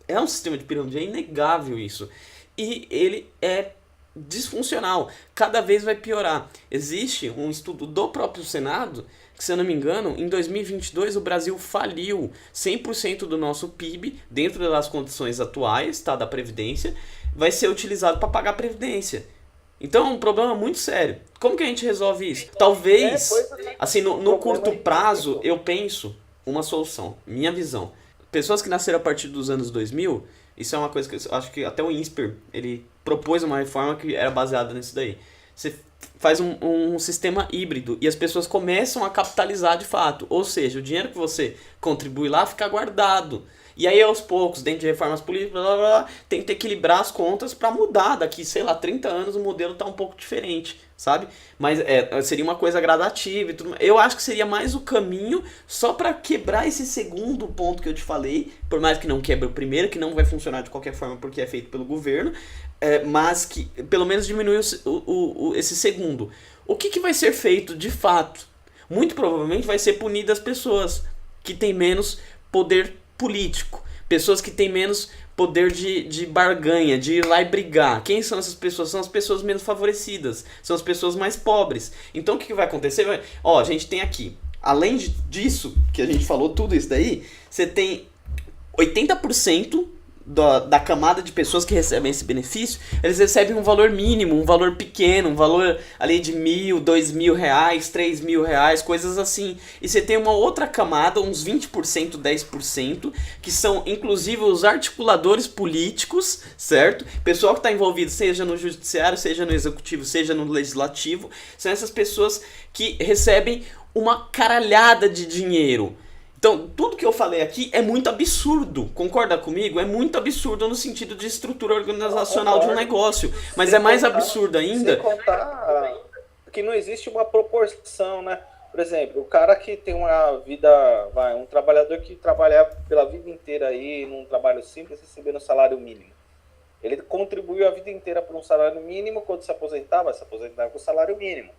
É um sistema de pirâmide, é inegável isso. E ele é disfuncional. Cada vez vai piorar. Existe um estudo do próprio Senado que, se eu não me engano, em 2022 o Brasil faliu 100% do nosso PIB, dentro das condições atuais, tá, da Previdência, vai ser utilizado para pagar a Previdência. Então é um problema muito sério. Como que a gente resolve isso? Talvez, assim, no curto prazo, eu penso uma solução. Minha visão. Pessoas que nasceram a partir dos anos 2000, isso é uma coisa que eu acho que até o INSPER, ele propôs uma reforma que era baseada nisso daí. Você faz um sistema híbrido e as pessoas começam a capitalizar de fato. Ou seja, o dinheiro que você contribui lá fica guardado. E aí, aos poucos, dentro de reformas políticas, blá, blá, blá, tem que equilibrar as contas para mudar. Daqui, sei lá, 30 anos o modelo tá um pouco diferente, sabe? Mas seria uma coisa gradativa e tudo. Eu acho que seria mais o caminho só para quebrar esse segundo ponto que eu te falei, por mais que não quebre o primeiro, que não vai funcionar de qualquer forma porque é feito pelo governo, mas que pelo menos diminui esse segundo. O que vai ser feito de fato? Muito provavelmente vai ser punir as pessoas que têm menos poder político, pessoas que têm menos poder de barganha, de ir lá e brigar. Quem são essas pessoas? São as pessoas menos favorecidas, são as pessoas mais pobres. Então o que vai acontecer? A gente tem aqui, além disso, que a gente falou, tudo isso daí, você tem 80% da camada de pessoas que recebem esse benefício, eles recebem um valor mínimo, um valor pequeno, um valor ali de R$1.000, R$2.000, R$3.000, coisas assim. E você tem uma outra camada, uns 20%, 10%, que são inclusive os articuladores políticos, certo? Pessoal que está envolvido, seja no judiciário, seja no executivo, seja no legislativo, são essas pessoas que recebem uma caralhada de dinheiro. Então, tudo que eu falei aqui é muito absurdo, concorda comigo? É muito absurdo no sentido de estrutura organizacional de um negócio, mas é mais absurdo ainda... Sem contar que não existe uma proporção, né? Por exemplo, o cara que tem uma vida, um trabalhador que trabalha pela vida inteira aí, num trabalho simples, recebendo salário mínimo. Ele contribuiu a vida inteira por um salário mínimo, quando se aposentar, vai se aposentar com o salário mínimo.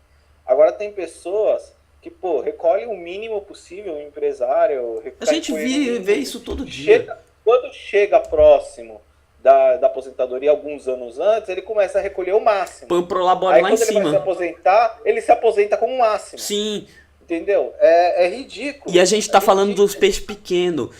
Agora tem pessoas... que, recolhe o mínimo possível, o empresário... A gente vê isso todo dia. Quando chega próximo da aposentadoria, alguns anos antes, ele começa a recolher o máximo. Põe o prolabore lá em cima. Aí quando ele vai se aposentar, ele se aposenta com o máximo. Sim. Entendeu? É ridículo. E a gente tá falando dos peixes pequenos.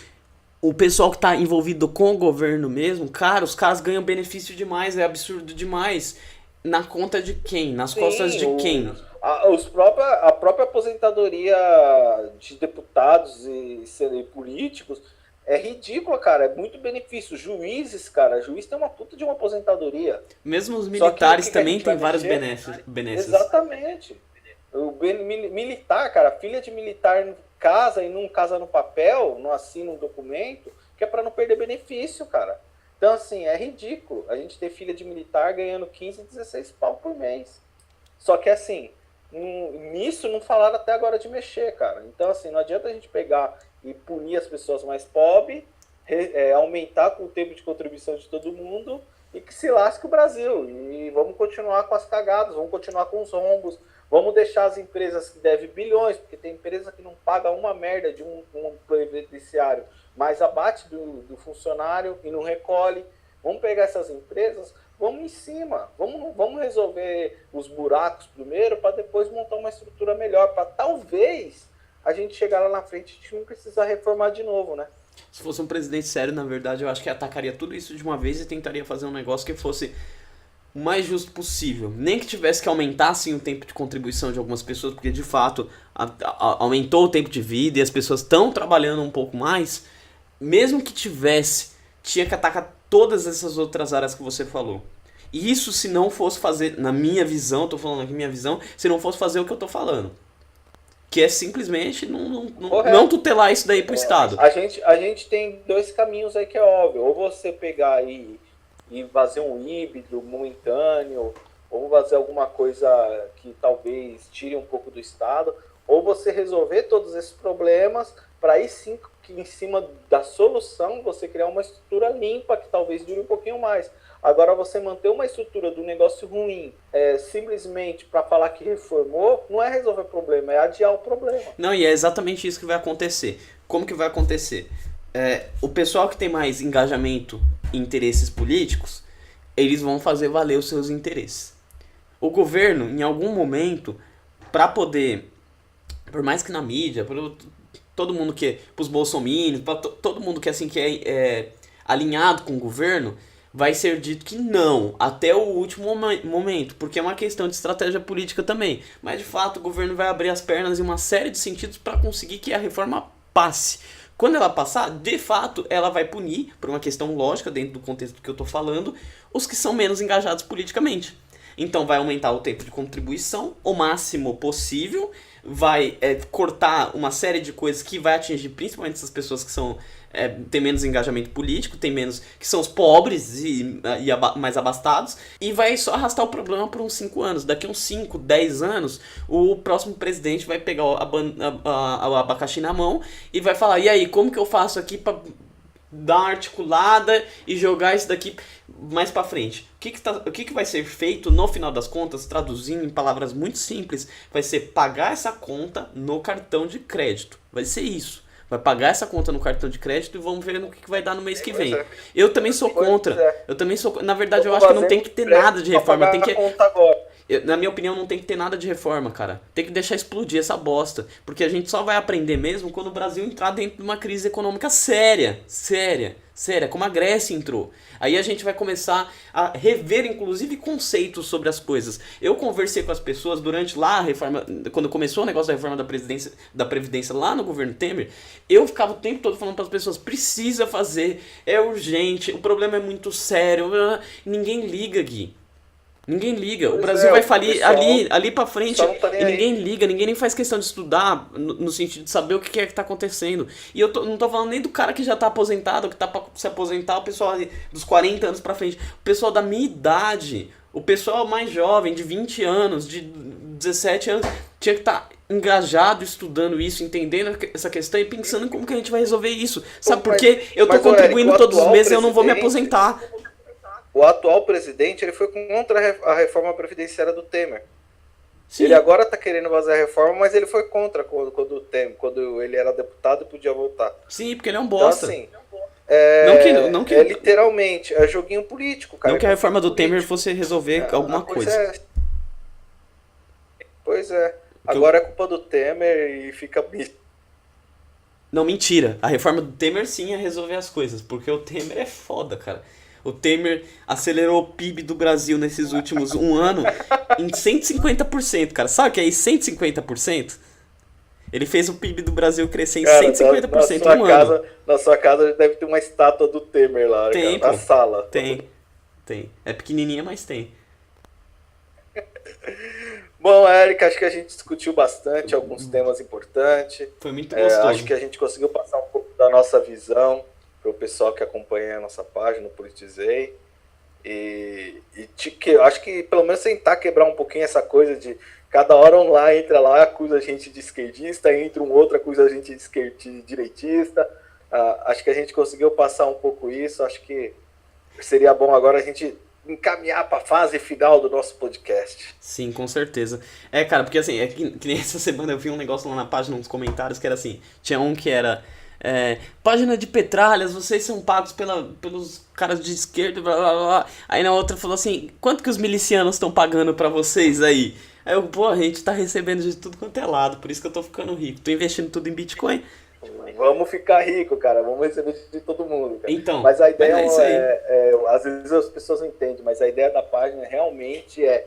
O pessoal que tá envolvido com o governo mesmo, cara, os caras ganham benefício demais, é absurdo demais. Na conta de quem? Nas costas de quem? A própria aposentadoria de deputados e políticos é ridícula, cara. É muito benefício. Juízes, cara, juiz tem uma puta de uma aposentadoria. Mesmo os militares também têm vários benefícios. Exatamente. Militar, cara, filha de militar casa e não casa no papel, não assina um documento, que é pra não perder benefício, cara. Então, assim, é ridículo a gente ter filha de militar ganhando 15, 16 pau por mês. Só que, assim, nisso não falaram até agora de mexer, cara. Então, assim, não adianta a gente pegar e punir as pessoas mais pobres, aumentar com o tempo de contribuição de todo mundo e que se lasque o Brasil. E vamos continuar com as cagadas, vamos continuar com os rombos, vamos deixar as empresas que devem bilhões, porque tem empresa que não paga uma merda de um previdenciário, mas abate do funcionário e não recolhe. Vamos pegar essas empresas, vamos em cima, vamos resolver os buracos primeiro para depois montar uma estrutura melhor, para talvez a gente chegar lá na frente e a gente não precisar reformar de novo, né? Se fosse um presidente sério, na verdade, eu acho que atacaria tudo isso de uma vez e tentaria fazer um negócio que fosse o mais justo possível. Nem que tivesse que aumentar assim, o tempo de contribuição de algumas pessoas, porque de fato aumentou o tempo de vida e as pessoas estão trabalhando um pouco mais. Mesmo que tivesse, tinha que atacar todas essas outras áreas que você falou. E isso se não fosse fazer, na minha visão, tô falando aqui minha visão, se não fosse fazer o que eu tô falando. Que é simplesmente não tutelar isso daí pro Estado. A gente tem dois caminhos aí que é óbvio. Ou você pegar e fazer um híbrido momentâneo, ou fazer alguma coisa que talvez tire um pouco do Estado, ou você resolver todos esses problemas para aí sim que em cima da solução você criar uma estrutura limpa que talvez dure um pouquinho mais. Agora, você manter uma estrutura do negócio ruim simplesmente para falar que reformou, não é resolver o problema, é adiar o problema. Não, e é exatamente isso que vai acontecer. Como que vai acontecer? O pessoal que tem mais engajamento em interesses políticos, eles vão fazer valer os seus interesses. O governo, em algum momento, para poder, por mais que na mídia, para todo mundo que, para os bolsominions, para todo mundo que assim que é alinhado com o governo, vai ser dito que não, até o último momento, porque é uma questão de estratégia política também. Mas de fato o governo vai abrir as pernas em uma série de sentidos para conseguir que a reforma passe. Quando ela passar, de fato, ela vai punir, por uma questão lógica, dentro do contexto que eu estou falando, os que são menos engajados politicamente. Então vai aumentar o tempo de contribuição o máximo possível, vai cortar uma série de coisas que vai atingir principalmente essas pessoas que são têm menos engajamento político, que são os pobres e mais abastados, e vai só arrastar o problema por uns 5 anos. Daqui uns 5, 10 anos, o próximo presidente vai pegar o abacaxi na mão e vai falar, e aí, como que eu faço aqui para dar uma articulada e jogar isso daqui mais pra frente? O que vai ser feito no final das contas, traduzindo em palavras muito simples, vai ser pagar essa conta no cartão de crédito. Vai ser isso. Vai pagar essa conta no cartão de crédito e vamos ver no que vai dar no mês que vem. Eu também sou contra. Na verdade, eu acho que não tem que ter nada de reforma. Na minha opinião, não tem que ter nada de reforma, cara. Tem que deixar explodir essa bosta. Porque a gente só vai aprender mesmo quando o Brasil entrar dentro de uma crise econômica séria, como a Grécia entrou. Aí a gente vai começar a rever, inclusive, conceitos sobre as coisas. Eu conversei com as pessoas durante lá a reforma, quando começou o negócio da reforma da Previdência lá no governo Temer, eu ficava o tempo todo falando para as pessoas, precisa fazer, é urgente, o problema é muito sério, ninguém liga, Gui. Ninguém liga, o Brasil vai falir ali pra frente e ninguém liga, ninguém nem faz questão de estudar no sentido de saber o que é que tá acontecendo. E eu não tô falando nem do cara que já tá aposentado, que tá pra se aposentar, o pessoal dos 40 anos pra frente, o pessoal da minha idade, o pessoal mais jovem, de 20 anos, de 17 anos, tinha que estar engajado estudando isso, entendendo essa questão e pensando em como que a gente vai resolver isso. Sabe por quê? Eu tô contribuindo todos os meses e eu não vou me aposentar. O atual presidente ele foi contra a reforma previdenciária do Temer. Sim. Ele agora está querendo fazer a reforma, mas ele foi contra quando ele era deputado e podia votar. Sim, porque ele é um bosta. Então, assim, não que literalmente, é joguinho político, cara. Não que a reforma do Temer fosse resolver alguma coisa. Pois é. Agora é culpa do Temer e fica... Não, mentira. A reforma do Temer sim ia resolver as coisas, porque o Temer é foda, cara. O Temer acelerou o PIB do Brasil nesses últimos um ano em 150%, cara. Sabe o que é isso? 150%? Ele fez o PIB do Brasil crescer em 150% em um ano. Na sua casa deve ter uma estátua do Temer lá, tem, cara, na sala. Tem. É pequenininha, mas tem. Bom, Érica, acho que a gente discutiu bastante alguns temas importantes. Foi muito gostoso. Acho que a gente conseguiu passar um pouco da nossa visão para o pessoal que acompanha a nossa página, o Politizei. Acho que pelo menos tentar quebrar um pouquinho essa coisa de cada hora um lá entra lá, acusa a gente de esquerdista, entra um outro, acusa a gente de direitista. Acho que a gente conseguiu passar um pouco isso. Acho que seria bom agora a gente encaminhar para a fase final do nosso podcast. Sim, com certeza. Cara, porque assim, que nem essa semana eu vi um negócio lá na página, uns comentários, que era assim, tinha um que era Página de petralhas, vocês são pagos pelos caras de esquerda, blá blá blá. Aí na outra falou assim, quanto que os milicianos estão pagando pra vocês aí? Aí eu, pô, a gente tá recebendo de tudo quanto é lado, por isso que eu tô ficando rico. Tô investindo tudo em Bitcoin. Vamos ficar rico, cara. Vamos receber de todo mundo, cara. Então, Mas a ideia é isso aí. às vezes as pessoas não entendem, mas a ideia da página realmente é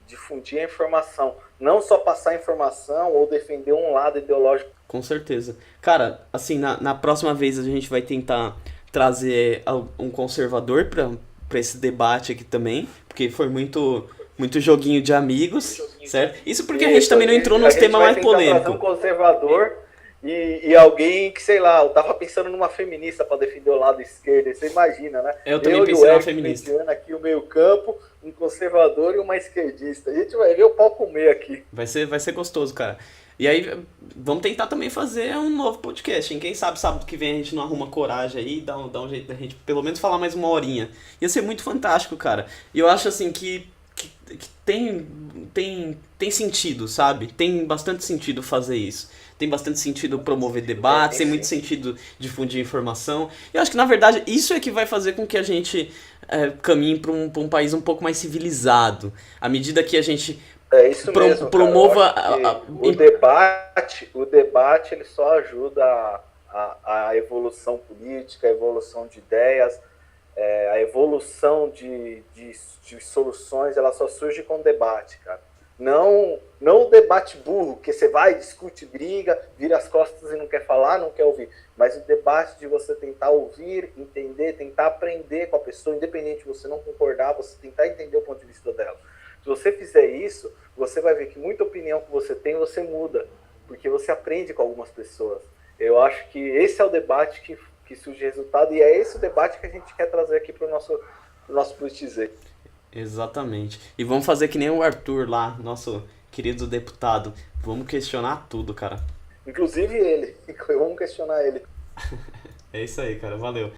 difundir a informação. Não só passar informação ou defender um lado ideológico. Com certeza. Cara, assim, na próxima vez a gente vai tentar trazer um conservador pra esse debate aqui também, porque foi muito joguinho de amigos, certo? Isso porque a gente também não entrou nos temas mais polêmicos. Um conservador e alguém que, sei lá, eu tava pensando numa feminista pra defender o lado esquerdo, você imagina, né? Eu também pensei numa feminista. Aqui o meio campo, um conservador e uma esquerdista. A gente vai ver o pau comer aqui. Vai ser gostoso, cara. E aí, vamos tentar também fazer um novo podcast, hein? Quem sabe sábado que vem a gente não arruma coragem aí, dá um jeito da gente pelo menos falar mais uma horinha. Ia ser muito fantástico, cara. E eu acho assim que tem sentido, sabe? Tem bastante sentido fazer isso. Tem bastante sentido promover debates, tem muito sentido difundir informação. Eu acho que, na verdade, isso é que vai fazer com que a gente caminhe para um país um pouco mais civilizado. À medida que a gente isso mesmo, promova... O debate ele só ajuda a evolução política, a evolução de ideias, a evolução de soluções, ela só surge com debate, cara. Não o debate burro, que você vai, discute, briga, vira as costas e não quer falar, não quer ouvir. Mas o debate de você tentar ouvir, entender, tentar aprender com a pessoa, independente de você não concordar, você tentar entender o ponto de vista dela. Se você fizer isso, você vai ver que muita opinião que você tem, você muda. Porque você aprende com algumas pessoas. Eu acho que esse é o debate que surge resultado, e é esse o debate que a gente quer trazer aqui para o nosso Politizei. Exatamente. E vamos fazer que nem o Arthur lá, nosso querido deputado. Vamos questionar tudo, cara. Inclusive ele. Vamos questionar ele. É isso aí, cara. Valeu.